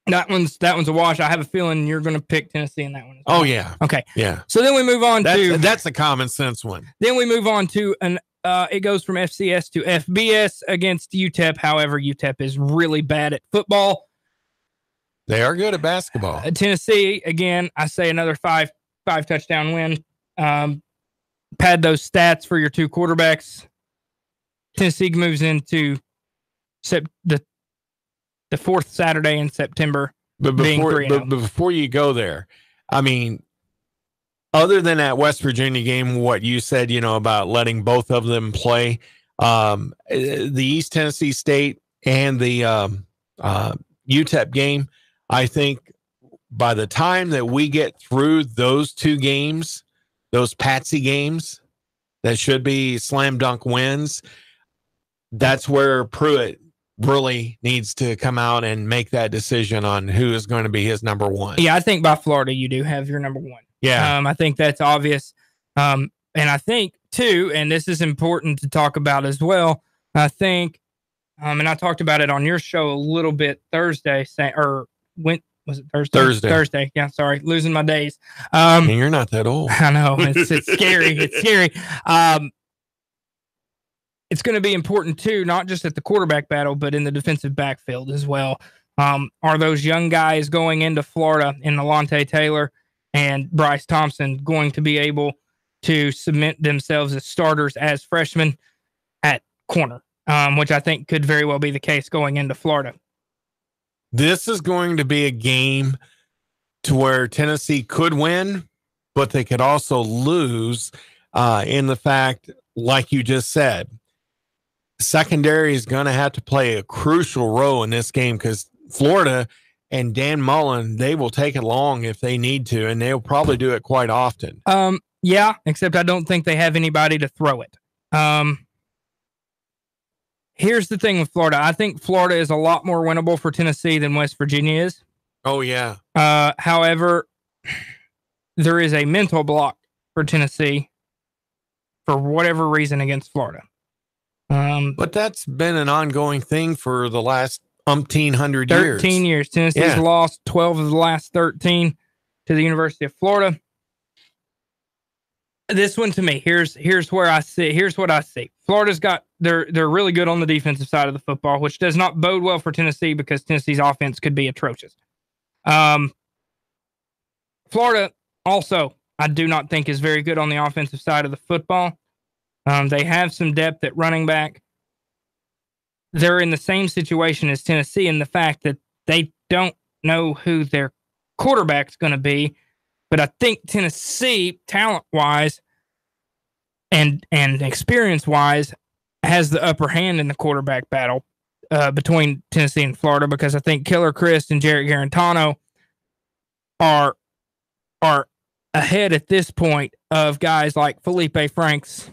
that one's a wash. I have a feeling you're going to pick Tennessee in that one. Oh yeah. Okay. Yeah. So then we move on that's a common sense one. Then we move on to it goes from FCS to FBS against UTEP. However, UTEP is really bad at football. They are good at basketball. Tennessee, again, I say another five touchdown win. Pad those stats for your two quarterbacks. Tennessee moves into the fourth Saturday in September. But before you go there, I mean, other than that West Virginia game, what you said, about letting both of them play, the East Tennessee State and the UTEP game, I think by the time that we get through those two games, those Patsy games that should be slam dunk wins, that's where Pruitt really needs to come out and make that decision on who is going to be his number one. Yeah, I think by Florida, you do have your number one. Yeah. I think that's obvious. And I think, too, and this is important to talk about as well, I think, and I talked about it on your show a little bit Thursday, was it Thursday? Thursday. Yeah, sorry. Losing my days. You're not that old. I know. It's scary. It's scary. It's going to be important, too, not just at the quarterback battle, but in the defensive backfield as well. Are those young guys going into Florida in Alontae Taylor and Bryce Thompson going to be able to cement themselves as starters as freshmen at corner, which I think could very well be the case going into Florida. This is going to be a game to where Tennessee could win, but they could also lose in the fact, like you just said, secondary is going to have to play a crucial role in this game because Florida and Dan Mullen, they will take it long if they need to, and they'll probably do it quite often. Yeah, except I don't think they have anybody to throw it. Here's the thing with Florida. I think Florida is a lot more winnable for Tennessee than West Virginia is. Oh, yeah. However, there is a mental block for Tennessee for whatever reason against Florida. But that's been an ongoing thing for the last 1,300 years. 13 years. Tennessee's lost 12 of the last 13 to the University of Florida. This one to me, here's where I see. Here's what I see. Florida's got they're really good on the defensive side of the football, which does not bode well for Tennessee because Tennessee's offense could be atrocious. Florida also, I do not think is very good on the offensive side of the football. They have some depth at running back. They're in the same situation as Tennessee in the fact that they don't know who their quarterback's going to be. But I think Tennessee, talent-wise and experience-wise, has the upper hand in the quarterback battle between Tennessee and Florida because I think Killer Chris and Jarrett Garantano are ahead at this point of guys like Felipe Franks,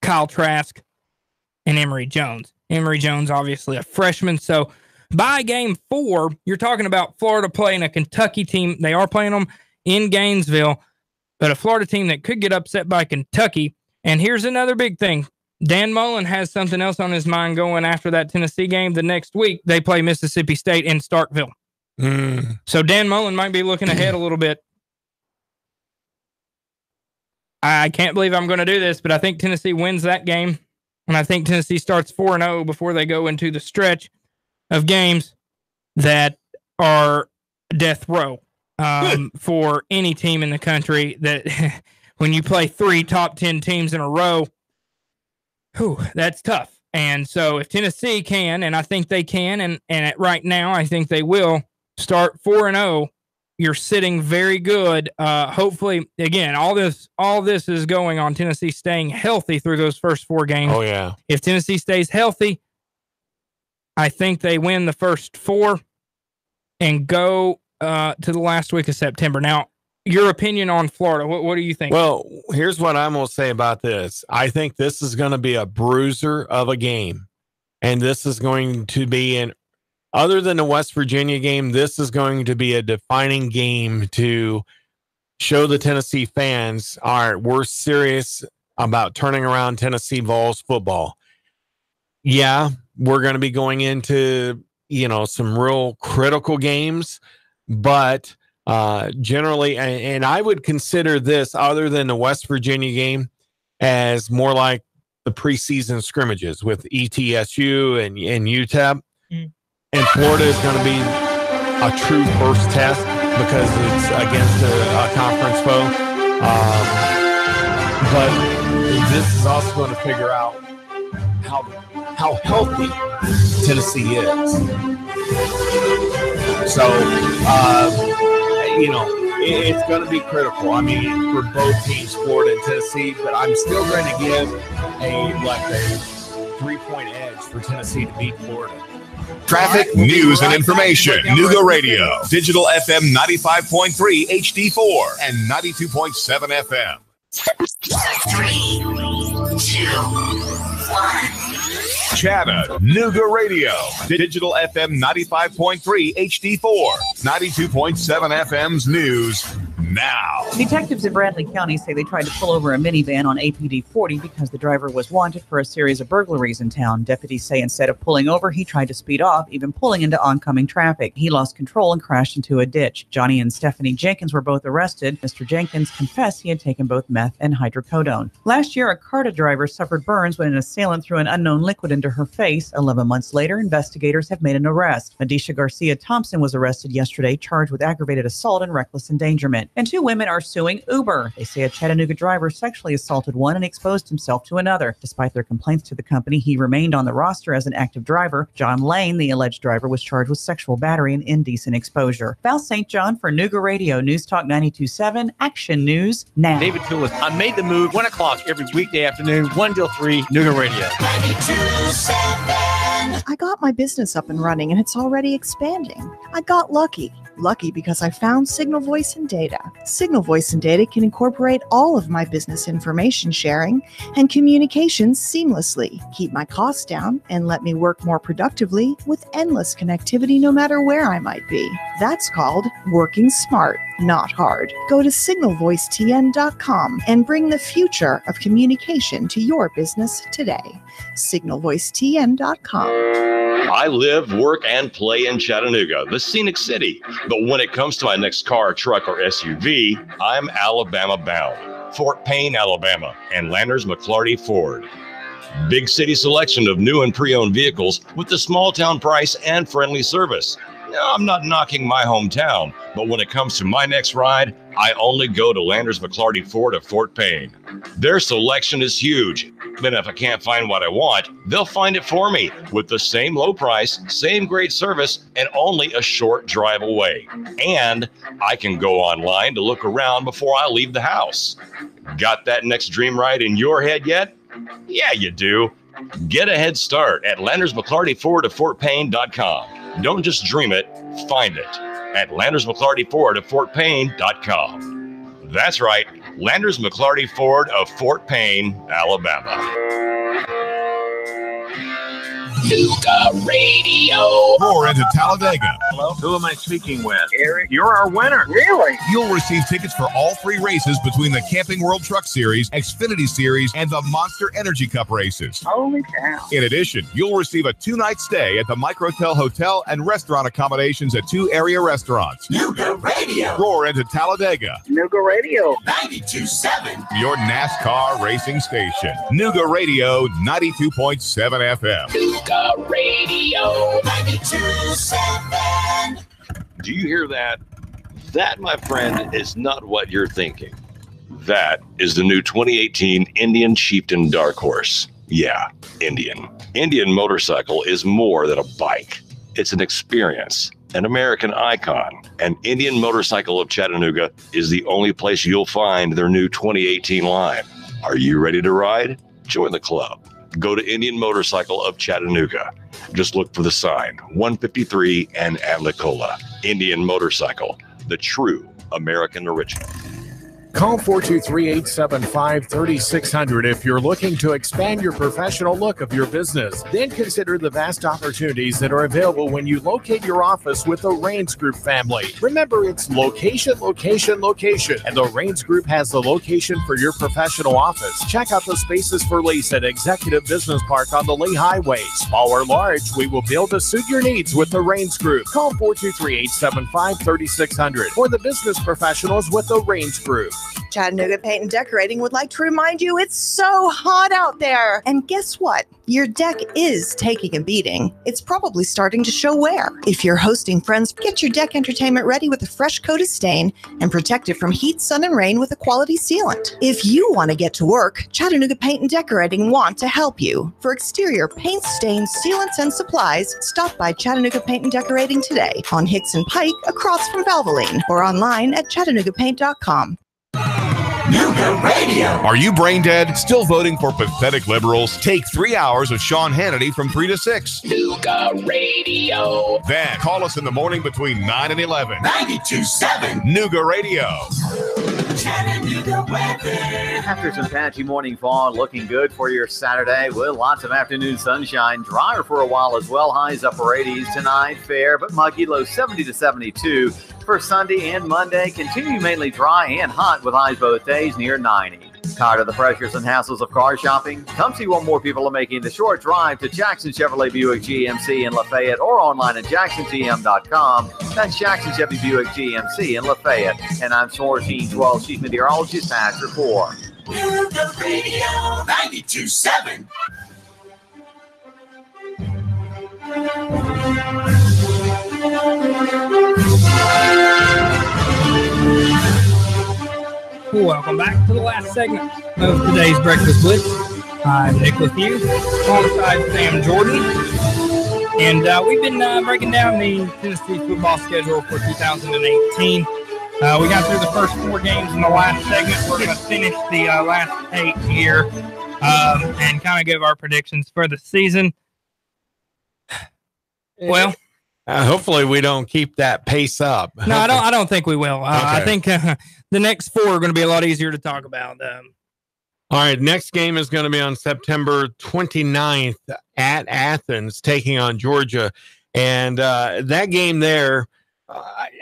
Kyle Trask, and Emory Jones. Emory Jones, obviously a freshman. So by game 4, you're talking about Florida playing a Kentucky team. They are playing them in Gainesville, but a Florida team that could get upset by Kentucky. And here's another big thing. Dan Mullen has something else on his mind going after that Tennessee game. The next week, they play Mississippi State in Starkville. So Dan Mullen might be looking ahead a little bit I can't believe I'm going to do this, but I think Tennessee wins that game. And I think Tennessee starts 4-0 before they go into the stretch of games that are death row for any team in the country. That when you play 3 top 10 teams in a row, that's tough. And so if Tennessee can, and I think they can, and right now I think they will, start 4-0, you're sitting very good. Hopefully, again, all this is going on Tennessee staying healthy through those first 4 games. Oh, yeah. If Tennessee stays healthy, I think they win the first 4 and go to the last week of September. Now, your opinion on Florida, what do you think? Well, here's what I'm going to say about this. I think this is going to be a bruiser of a game. And this is going to be other than the West Virginia game, this is going to be a defining game to show the Tennessee fans, all right, we're serious about turning around Tennessee Vols football. Yeah, we're going to be going into, some real critical games, but generally, and I would consider this, other than the West Virginia game, as more like the preseason scrimmages with ETSU and UTEP. And Florida is going to be a true first test because it's against a conference foe. But this is also going to figure out how healthy Tennessee is. So, it's going to be critical. I mean, for both teams, Florida and Tennessee, but I'm still going to give a 3-point edge for Tennessee to beat Florida. Traffic, news, and information. Nuga Radio. Digital FM 95.3 HD4 and 92.7 FM. 3, 2, 1. Chattanooga Radio. Digital FM 95.3 HD4. 92.7 FM's news now. Detectives in Bradley County say they tried to pull over a minivan on APD 40 because the driver was wanted for a series of burglaries in town. Deputies say instead of pulling over, he tried to speed off, even pulling into oncoming traffic. He lost control and crashed into a ditch. Johnny and Stephanie Jenkins were both arrested. Mr. Jenkins confessed he had taken both meth and hydrocodone. Last year, a CARTA driver suffered burns when an assailant threw an unknown liquid into her face. 11 months later, investigators have made an arrest. Medisha Garcia Thompson was arrested yesterday, charged with aggravated assault and reckless endangerment. And 2 women are suing Uber. They say a Chattanooga driver sexually assaulted one and exposed himself to another. Despite their complaints to the company, he remained on the roster as an active driver. John Lane, the alleged driver, was charged with sexual battery and indecent exposure. Val St. John for Nuga Radio, News Talk 92.7, Action News Now. David Toulis, I made the move 1 o'clock every weekday afternoon, 1 till 3, Nuga Radio. 92.7. I got my business up and running and it's already expanding. I got lucky. Lucky because I found Signal Voice and Data. Signal Voice and Data can incorporate all of my business information sharing and communications seamlessly, keep my costs down, and let me work more productively with endless connectivity no matter where I might be. That's called working smart, not hard. Go to signalvoicetn.com and bring the future of communication to your business today. signalvoicetn.com. I live, work, and play in Chattanooga, the scenic city. But when it comes to my next car, truck, or SUV, I'm Alabama bound. Fort Payne, Alabama, and Landers McClarty Ford. Big city selection of new and pre-owned vehicles with the small town price and friendly service. Now, I'm not knocking my hometown, but when it comes to my next ride, I only go to Landers McClarty Ford of Fort Payne. Their selection is huge. Then if I can't find what I want, they'll find it for me with the same low price, same great service, and only a short drive away. And I can go online to look around before I leave the house. Got that next dream ride in your head yet? Yeah, you do. Get a head start at Landers McClarty Ford of FortPayne.com. Don't just dream it, find it at Landers McClarty Ford of FortPayne.com. That's right, Landers McClarty Ford of Fort Payne, Alabama. Nuga Radio. Roar into Talladega. Hello? Who am I speaking with? Eric, you're our winner. Really? You'll receive tickets for all 3 races between the Camping World Truck Series, Xfinity Series, and the Monster Energy Cup races. Holy cow. In addition, you'll receive a 2-night stay at the Microtel Hotel and restaurant accommodations at 2 area restaurants. Nuga Radio. Roar into Talladega. Nuga Radio. 92.7. Your NASCAR racing station. Nuga Radio 92.7 FM. Nuga Radio. 92.7. Do you hear that? That, my friend, is not what you're thinking. That is the new 2018 Indian Chieftain Dark Horse. Yeah, Indian. Indian motorcycle is more than a bike. It's an experience, an American icon. And Indian Motorcycle of Chattanooga is the only place you'll find their new 2018 line. Are you ready to ride? Join the club. Go to Indian Motorcycle of Chattanooga. Just look for the sign, 153 and Atlacola. Indian Motorcycle, the true American original. Call 423-875-3600 if you're looking to expand your professional look of your business. Then consider the vast opportunities that are available when you locate your office with the Raines Group family. Remember, it's location, location, location, and the Raines Group has the location for your professional office. Check out the spaces for lease at Executive Business Park on the Lee Highway. Small or large, we will build to suit your needs with the Raines Group. Call 423-875-3600 for the business professionals with the Raines Group. Chattanooga Paint and Decorating would like to remind you it's so hot out there. And guess what? Your deck is taking a beating. It's probably starting to show wear. If you're hosting friends, get your deck entertainment ready with a fresh coat of stain and protect it from heat, sun, and rain with a quality sealant. If you want to get to work, Chattanooga Paint and Decorating want to help you. For exterior paint, stains, sealants, and supplies, stop by Chattanooga Paint and Decorating today on Hicks and Pike across from Valvoline or online at ChattanoogaPaint.com. Nuga Radio. Are you brain dead? Still voting for pathetic liberals? Take 3 hours of Sean Hannity from 3 to 6. Nuga Radio. Then call us in the morning between 9 and 11. 92.7. Nuga Radio. Chattanooga weather. After some patchy morning fog, looking good for your Saturday with lots of afternoon sunshine. Drier for a while as well. Highs upper 80s tonight. Fair but muggy. Low 70 to 72. For Sunday and Monday, continue mainly dry and hot with highs both days near 90. Tired of the pressures and hassles of car shopping? Come see what more people are making the short drive to Jackson Chevrolet Buick GMC in Lafayette or online at jacksongm.com. That's Jackson Chevy Buick GMC in Lafayette. And I'm Sourcine 12 Chief Meteorologist Patrick Ford. Nuga Radio 92.7. Welcome back to the last segment of today's Breakfast Blitz. I'm Nick Leffew, alongside Sam Jordan. And we've been breaking down the Tennessee football schedule for 2018. We got through the first 4 games in the last segment. We're going to finish the last 8 here and kind of give our predictions for the season. Well, hopefully we don't keep that pace up. No, I don't think we will. I think the next 4 are going to be a lot easier to talk about. All right, next game is going to be on September 29th at Athens, taking on Georgia. And that game there,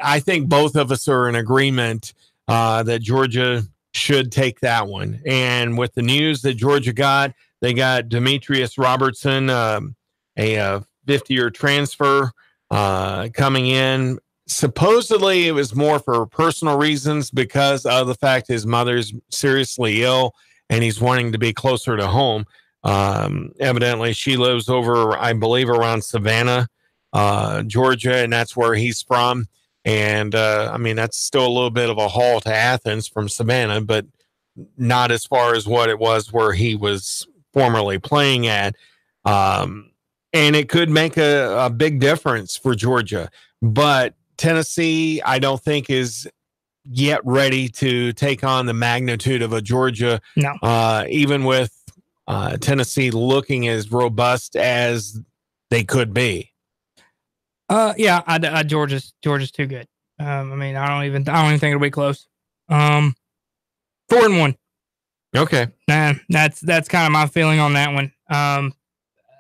I think both of us are in agreement that Georgia should take that one. And with the news that Georgia got, they got Demetrius Robertson, a 50-year transfer coming in. Supposedly it was more for personal reasons because of the fact his mother's seriously ill and he's wanting to be closer to home. Evidently she lives over, I believe, around Savannah, Georgia, and that's where he's from. And I mean, that's still a little bit of a haul to Athens from Savannah, but not as far as what it was where he was formerly playing at. And it could make a big difference for Georgia. But Tennessee, I don't think, is yet ready to take on the magnitude of a Georgia. No. Even with Tennessee looking as robust as they could be. Yeah, Georgia's too good. I mean, I don't even think it'll be close. 4-1. Okay. That's kind of my feeling on that one.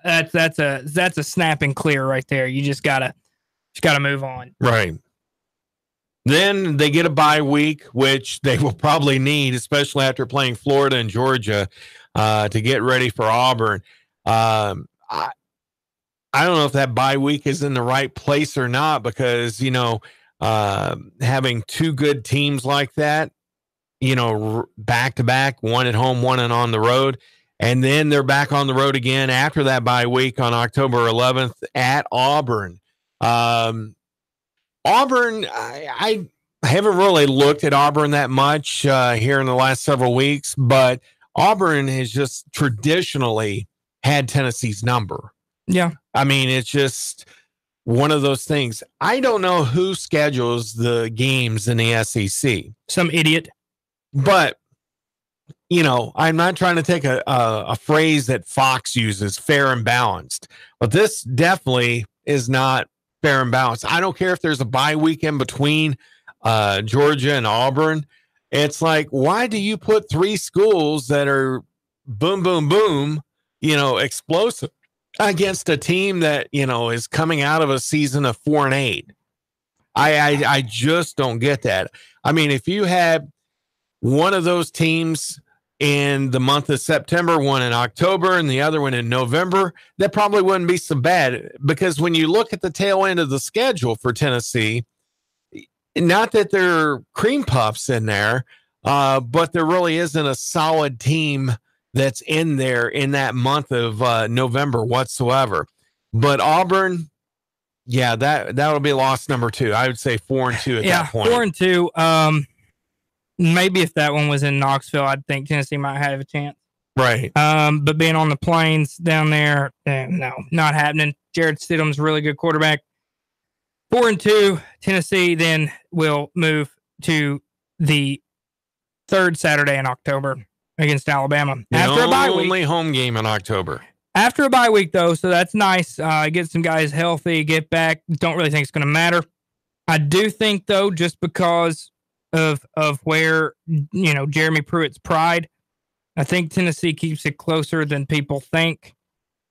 that's a snap and clear right there. You just gotta move on. Right. Then they get a bye week, which they will probably need, especially after playing Florida and Georgia, to get ready for Auburn. I don't know if that bye week is in the right place or not, because, having two good teams like that, back to back, one at home, one and on the road, and then they're back on the road again after that bye week on October 11th at Auburn. Auburn, I haven't really looked at Auburn that much here in the last several weeks, but Auburn has just traditionally had Tennessee's number. Yeah. I mean, it's just one of those things. I don't know who schedules the games in the SEC. Some idiot. But, I'm not trying to take a phrase that Fox uses, fair and balanced. But this definitely is not fair and balanced. I don't care if there's a bye week in between Georgia and Auburn. It's like, why do you put three schools that are boom, boom, boom, explosive against a team that, is coming out of a season of 4-8? I just don't get that. I mean, if you had one of those teams in the month of September, one in October, and the other one in November, that probably wouldn't be so bad, because when you look at the tail end of the schedule for Tennessee, not that there are cream puffs in there, but there really isn't a solid team that's in there in that month of November whatsoever. But Auburn, yeah, that'll be loss number 2. I would say 4-2 at that point. 4-2. Maybe if that one was in Knoxville, I'd think Tennessee might have a chance. Right. But being on the plains down there, no, not happening. Jared Stidham's a really good quarterback. 4-2, Tennessee then will move to the third Saturday in October against Alabama. After a bye week. Only home game in October. After a bye week, though, so that's nice. Get some guys healthy, get back. Don't really think it's going to matter. I do think, though, just because of where, Jeremy Pruitt's pride, I think Tennessee keeps it closer than people think.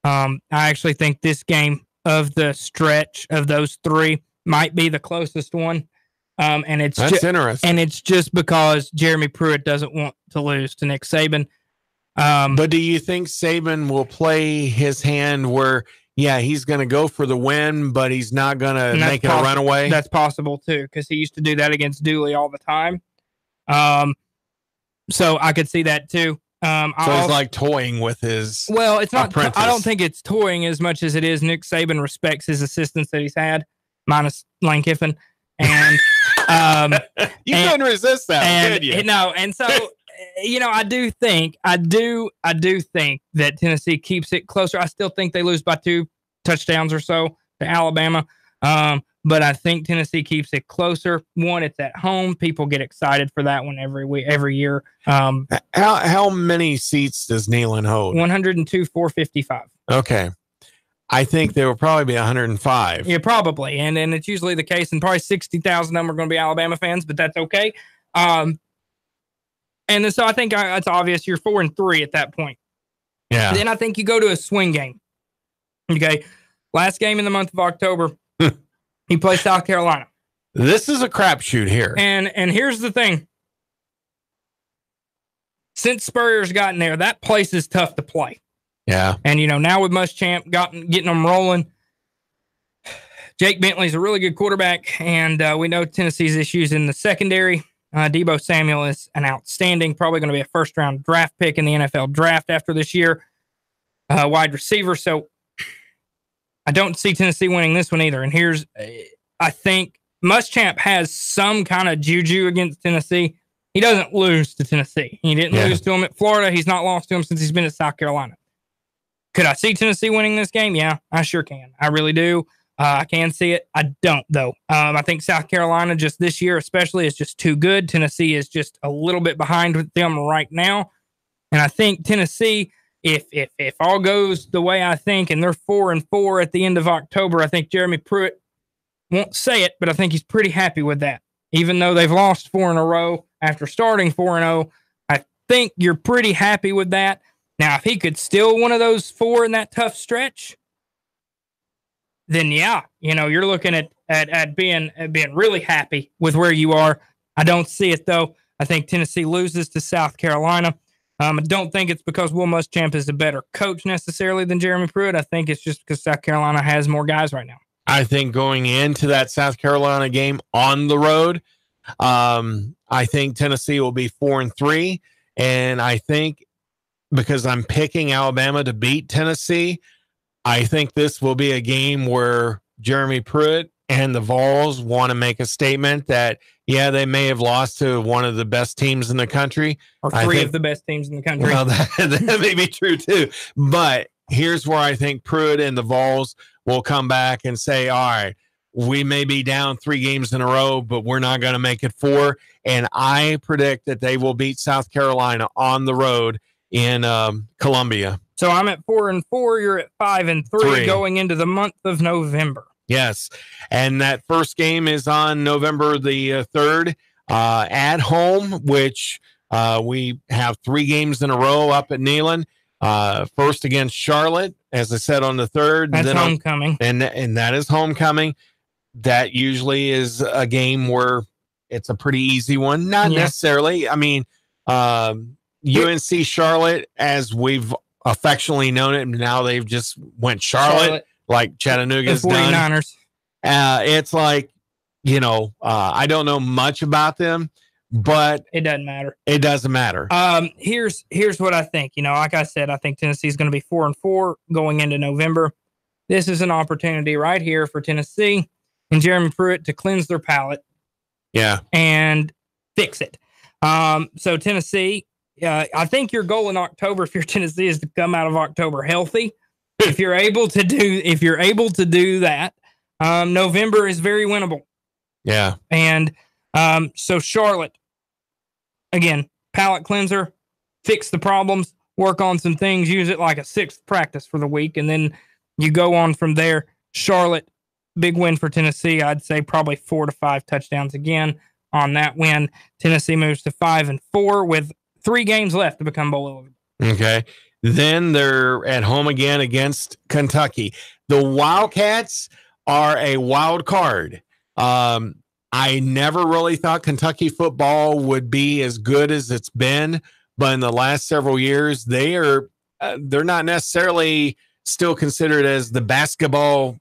I actually think this game of the stretch of those three might be the closest one. And it's that's interesting. And it's just because Jeremy Pruitt doesn't want to lose to Nick Saban. But do you think Saban will play his hand where, he's going to go for the win, but he's not going to make it a runaway? That's possible, too, because he used to do that against Dooley all the time. So I could see that, too. So he's like toying with his it's not. apprentice. I don't think it's toying as much as it is Nick Saban respects his assistants that he's had, minus Lane Kiffin. And you couldn't resist that, could you? No, and so I do think that Tennessee keeps it closer. I still think they lose by 2 touchdowns or so to Alabama. But I think Tennessee keeps it closer. One, it's at home. People get excited for that one every year. How many seats does Neyland hold? 102, 455. Okay. I think there will probably be 105. Yeah, probably. And it's usually the case, and probably 60,000 of them are going to be Alabama fans, but that's okay. And then, so I think it's obvious you're 4-3 at that point. Yeah. Then I think you go to a swing game. Okay. Last game in the month of October, he plays South Carolina. This is a crapshoot here. And here's the thing. Since Spurrier's gotten there, that place is tough to play. Yeah. And, now with Muschamp getting them rolling, Jake Bentley's a really good quarterback, and we know Tennessee's issues in the secondary. Deebo Samuel is an outstanding, probably going to be a first-round draft pick in the NFL draft after this year, wide receiver. So I don't see Tennessee winning this one either. And I think Muschamp has some kind of juju against Tennessee. He doesn't lose to Tennessee. He didn't lose to him at Florida. He's not lost to him since he's been at South Carolina. Could I see Tennessee winning this game? Yeah, I sure can. I really do. I can see it. I don't, though. I think South Carolina just this year especially is just too good. Tennessee is just a little bit behind with them right now. And I think Tennessee, if all goes the way I think, and they're 4-4 at the end of October, I think Jeremy Pruitt won't say it, but I think he's pretty happy with that. Even though they've lost 4 in a row after starting 4-0, I think you're pretty happy with that. Now, if he could steal one of those 4 in that tough stretch, then yeah, you're looking at being really happy with where you are. I don't see it though. I think Tennessee loses to South Carolina. I don't think it's because Will Muschamp is a better coach necessarily than Jeremy Pruitt. I think it's just because South Carolina has more guys right now. I think going into that South Carolina game on the road, I think Tennessee will be 4-3. And I think because I'm picking Alabama to beat Tennessee, I think this will be a game where Jeremy Pruitt and the Vols want to make a statement that, yeah, they may have lost to one of the best teams in the country. Or 3 of the best teams in the country. Well, that may be true too. But here's where I think Pruitt and the Vols will come back and say, all right, we may be down 3 games in a row, but we're not going to make it 4. And I predict that they will beat South Carolina on the road in Columbia. So I'm at 4-4. You're at 5-3 going into the month of November. Yes. And that first game is on November the 3rd at home, which we have 3 games in a row up at Neyland. First against Charlotte, as I said, on the 3rd. That's homecoming. And that is homecoming. That usually is a game where it's a pretty easy one. Not necessarily. I mean, UNC Charlotte, as we've affectionately known it, now they've just went Charlotte. Like Chattanooga's the 49ers. It's like, I don't know much about them, but it doesn't matter. It doesn't matter. Here's what I think. Like I said, I think Tennessee's going to be 4-4 going into November. This is an opportunity right here for Tennessee and Jeremy Pruitt to cleanse their palate. Yeah. And fix it. So Tennessee, I think your goal in October, if you're Tennessee, is to come out of October healthy. If you're able to do that, November is very winnable. Yeah. And so Charlotte, again, palate cleanser, fix the problems, work on some things, use it like a 6th practice for the week, and then you go on from there. Charlotte, big win for Tennessee. I'd say probably 4 to 5 touchdowns again on that win. Tennessee moves to 5-4 with 3 games left to become bowl eligible. Okay. Then they're at home again against Kentucky. The Wildcats are a wild card. I never really thought Kentucky football would be as good as it's been, but in the last several years, they're not necessarily still considered as the basketball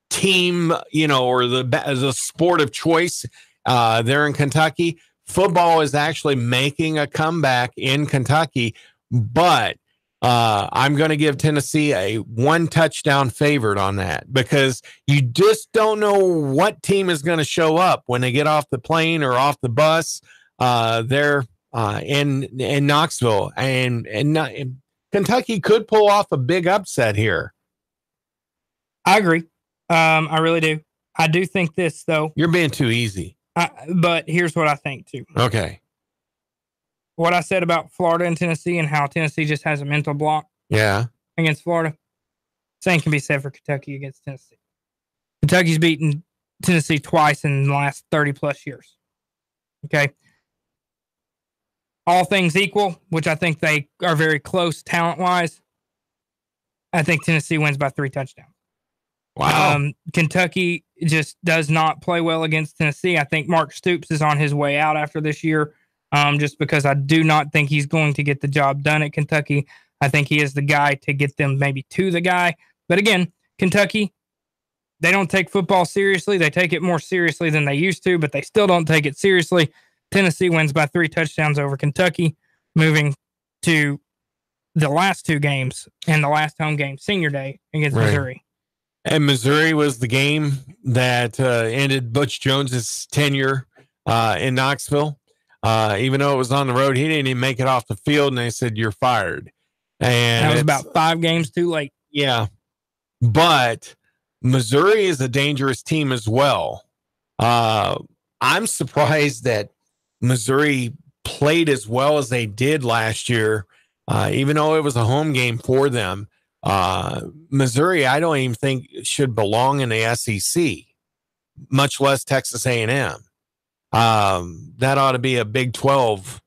team, or the sport of choice there in Kentucky. Football is actually making a comeback in Kentucky. But I'm going to give Tennessee a 1 touchdown favorite on that because you just don't know what team is going to show up when they get off the plane or off the bus there in Knoxville. And Kentucky could pull off a big upset here. I agree. I really do. I do think this, though. You're being too easy. But here's what I think, too. Okay. What I said about Florida and Tennessee and how Tennessee just has a mental block against Florida. Same can be said for Kentucky against Tennessee. Kentucky's beaten Tennessee twice in the last 30 plus years. Okay. All things equal, which I think they are very close talent wise. I think Tennessee wins by 3 touchdowns. Wow. Kentucky just does not play well against Tennessee. I think Mark Stoops is on his way out after this year. Just because I do not think he's going to get the job done at Kentucky. I think he is the guy to get them maybe to the guy. But again, Kentucky, they don't take football seriously. They take it more seriously than they used to, but they still don't take it seriously. Tennessee wins by 3 touchdowns over Kentucky, moving to the last 2 games and the last home game, Senior Day, against Missouri. And Missouri was the game that ended Butch Jones's tenure in Knoxville. Even though it was on the road, he didn't even make it off the field, and they said, "You're fired." And that was about 5 games too late. Yeah. But Missouri is a dangerous team as well. I'm surprised that Missouri played as well as they did last year, even though it was a home game for them. Missouri, I don't even think should belong in the SEC, much less Texas A&M. That ought to be a Big 12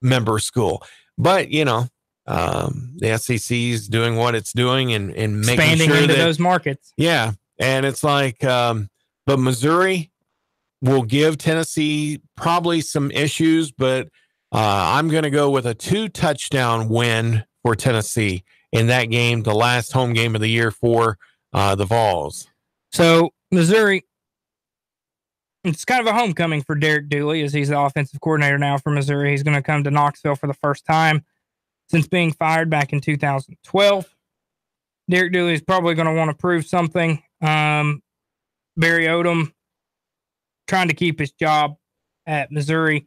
member school. But, The SEC is doing what it's doing and making expanding sure into that, those markets. Yeah. And it's like, but Missouri will give Tennessee probably some issues, but I'm going to go with a 2-touchdown win for Tennessee in that game, the last home game of the year for the Vols. So Missouri, it's kind of a homecoming for Derek Dooley as he's the offensive coordinator now for Missouri. He's going to come to Knoxville for the first time since being fired back in 2012. Derek Dooley is probably going to want to prove something. Barry Odom trying to keep his job at Missouri.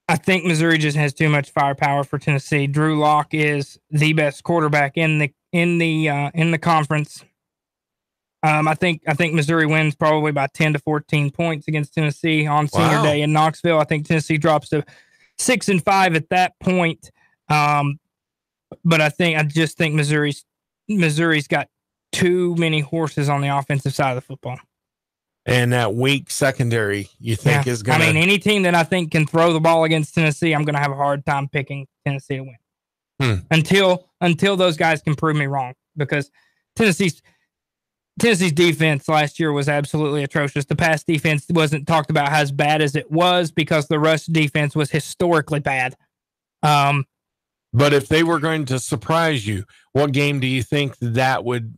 I think Missouri just has too much firepower for Tennessee. Drew Lock is the best quarterback in the conference. I think Missouri wins probably by 10 to 14 points against Tennessee on Senior Day in Knoxville. I think Tennessee drops to 6-5 at that point. But I just think Missouri's got too many horses on the offensive side of the football. And that weak secondary, you think is going to... I mean, any team that I think can throw the ball against Tennessee, I'm going to have a hard time picking Tennessee to win. Until those guys can prove me wrong. Because Tennessee's defense last year was absolutely atrocious. The pass defense wasn't talked about as bad as it was because the rush defense was historically bad. But if they were going to surprise you, what game do you think that would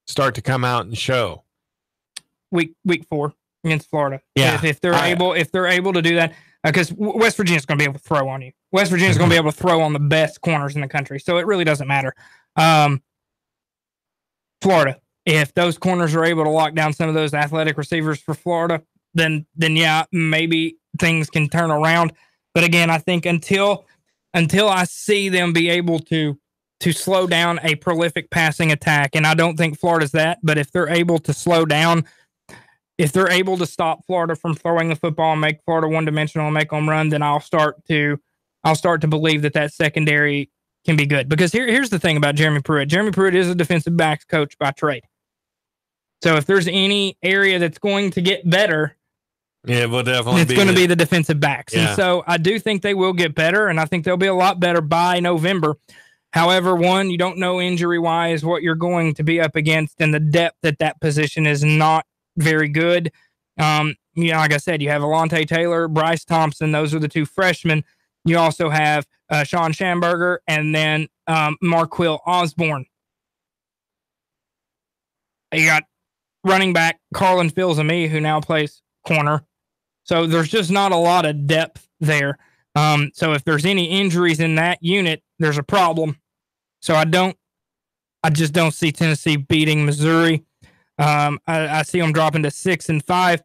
start to come out and show? Week 4 against Florida. Yeah, if they're able to do that, because West Virginia's going to be able to throw on you. West Virginia's going to be able to throw on the best corners in the country, so it really doesn't matter. Florida, if those corners are able to lock down some of those athletic receivers for Florida, then yeah, maybe things can turn around. But again, I think until I see them be able to slow down a prolific passing attack, and I don't think Florida's that, but if they're able to slow down, if they're able to stop Florida from throwing the football and make Florida one-dimensional and make them run, then I'll start to believe that secondary can be good. Because here's the thing about Jeremy Pruitt. Jeremy Pruitt is a defensive backs coach by trade. So if there's any area that's going to get better, it will definitely it's going to be the defensive backs. Yeah. And so I do think they will get better, and I think they'll be a lot better by November. However, you don't know injury-wise what you're going to be up against, and the depth at that position is not very good. Like I said, you have Alontae Taylor, Bryce Thompson. Those are the 2 freshmen. You also have Sean Schamberger and then Marquill Osborne. You got running back Carlin Filzami, who now plays corner. So there's just not a lot of depth there. So if there's any injuries in that unit, there's a problem. So I just don't see Tennessee beating Missouri. I see them dropping to 6-5.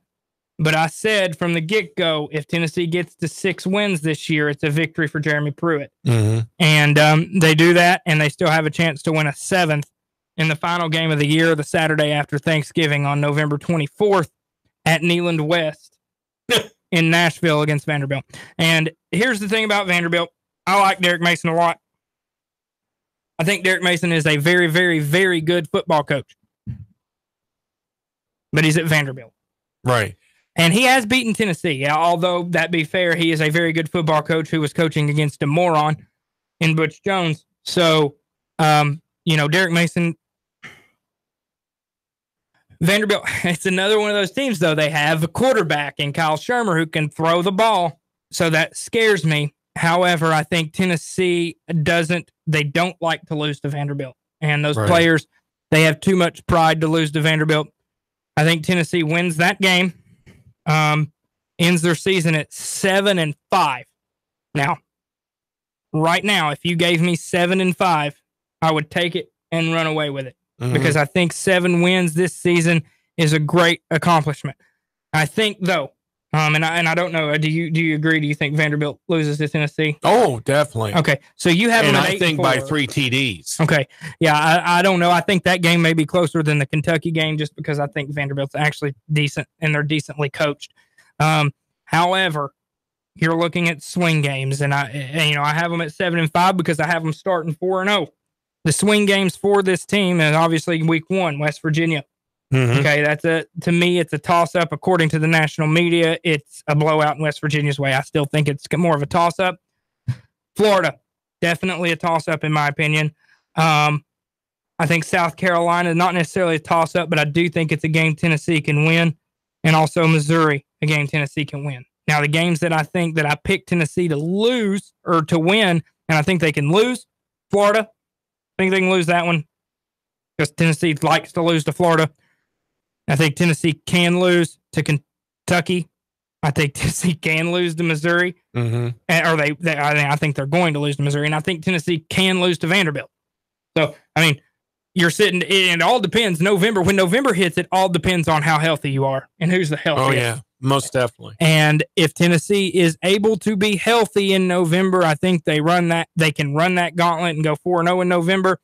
But I said from the get-go, if Tennessee gets to 6 wins this year, it's a victory for Jeremy Pruitt. Mm-hmm. And they do that, and they still have a chance to win a 7th in the final game of the year, the Saturday after Thanksgiving on November 24th at Neyland West in Nashville against Vanderbilt. And here's the thing about Vanderbilt. I like Derek Mason a lot. I think Derek Mason is a very, very, very good football coach. But he's at Vanderbilt. Right. And he has beaten Tennessee. Although, that be fair, he is a very good football coach who was coaching against a moron in Butch Jones. So, Derek Mason, Vanderbilt, it's another one of those teams, though. They have a quarterback in Kyle Shermer who can throw the ball. So that scares me. However, I think Tennessee they don't like to lose to Vanderbilt. And those players, they have too much pride to lose to Vanderbilt. I think Tennessee wins that game, ends their season at 7-5. Now, right now, if you gave me 7-5, I would take it and run away with it because I think 7 wins this season is a great accomplishment. I think, though, and I don't know. Do you agree? Do you think Vanderbilt loses to Tennessee? Oh, definitely. Okay, so you have them at 8-4. I think by 3 TDs. Okay, yeah, I don't know. I think that game may be closer than the Kentucky game, just because I think Vanderbilt's actually decent and they're decently coached. However, you're looking at swing games, and I have them at 7-5 because I have them starting 4-0. The swing games for this team is obviously week 1, West Virginia. Mm-hmm. Okay, to me, it's a toss-up. According to the national media, it's a blowout in West Virginia's way. I still think it's more of a toss-up. Florida, definitely a toss-up in my opinion. I think South Carolina, not necessarily a toss-up, but I do think it's a game Tennessee can win. And also Missouri, a game Tennessee can win. Now, the games that I think that I picked Tennessee to lose or to win, and I think they can lose, Florida, I think they can lose that one because Tennessee likes to lose to Florida. I think Tennessee can lose to Kentucky. I think Tennessee can lose to Missouri. Mm-hmm. I think they're going to lose to Missouri, and I think Tennessee can lose to Vanderbilt. So, I mean, you're sitting, and it all depends. November, when November hits, it all depends on how healthy you are and who's the healthiest. Oh, yeah, most definitely. And if Tennessee is able to be healthy in November, I think they can run that gauntlet and go 4-0 in November.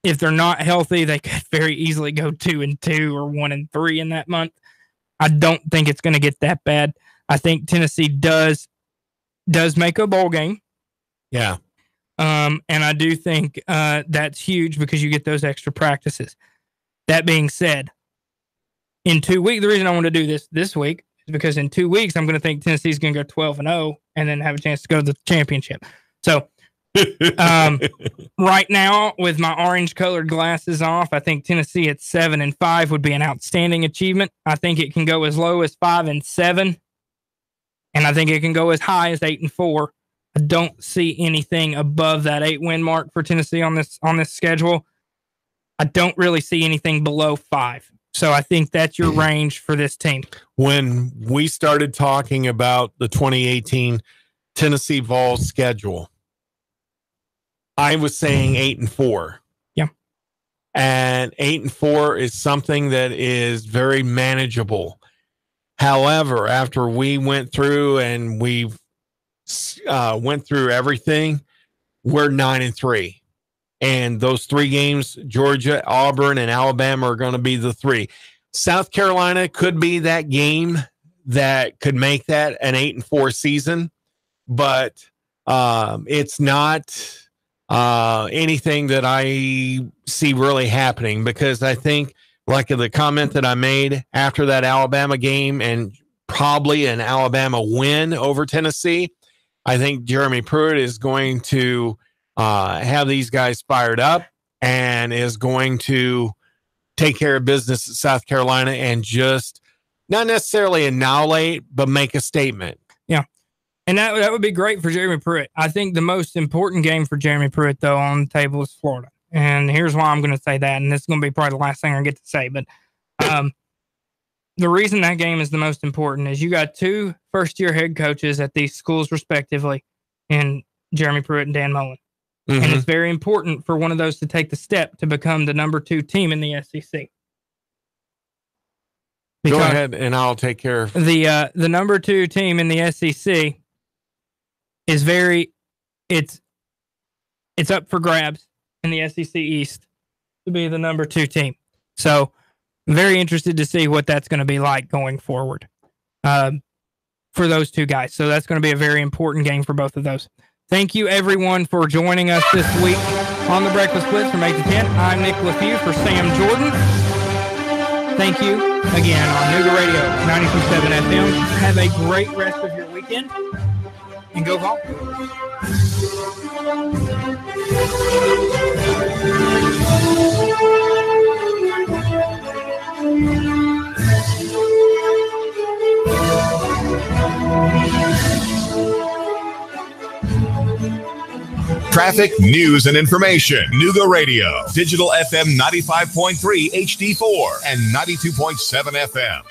If they're not healthy, they could very easily go 2-2 or 1-3 in that month. I don't think it's going to get that bad. I think Tennessee does make a bowl game. Yeah. And I do think that's huge because you get those extra practices. That being said, in 2 weeks, the reason I want to do this week is because in 2 weeks, I'm going to think Tennessee's going to go 12-0 and then have a chance to go to the championship. So right now, with my orange-colored glasses off, I think Tennessee at 7-5 would be an outstanding achievement. I think it can go as low as 5-7, and I think it can go as high as 8-4. I don't see anything above that 8-win mark for Tennessee on this schedule. I don't really see anything below 5. So I think that's your range for this team. When we started talking about the 2018 Tennessee Vols schedule, I was saying 8-4. Yeah. And 8-4 is something that is very manageable. However, after we went through and we went through everything, we're 9-3. And those 3 games, Georgia, Auburn, and Alabama, are going to be the 3. South Carolina could be that game that could make that an 8-4 season, but it's not anything that I see really happening, because I think, like the comment that I made after that Alabama game and probably an Alabama win over Tennessee, I think Jeremy Pruitt is going to have these guys fired up and is going to take care of business at South Carolina and just not necessarily annihilate, but make a statement. Yeah. And that would be great for Jeremy Pruitt. I think the most important game for Jeremy Pruitt, though, on the table is Florida. And here's why I'm going to say that. And this is going to be probably the last thing I get to say. But the reason that game is the most important is you got 2 first-year head coaches at these schools, respectively, in Jeremy Pruitt and Dan Mullen. Mm-hmm. And it's very important for one of those to take the step to become the number 2 team in the SEC. Go ahead, and I'll take care of the number 2 team in the SEC. Is it's up for grabs in the SEC East to be the number 2 team. So I'm very interested to see what that's going to be like going forward for those 2 guys. So that's going to be a very important game for both of those. Thank you, everyone, for joining us this week on the Breakfast Blitz from 8 to 10. I'm Nick Leffew for Sam Jordan. Thank you again on Nougat Radio 92.7 FM. Have a great rest of your weekend. And go home. Traffic, news, and information. Nougat Radio. Digital FM 95.3 HD4 and 92.7 FM.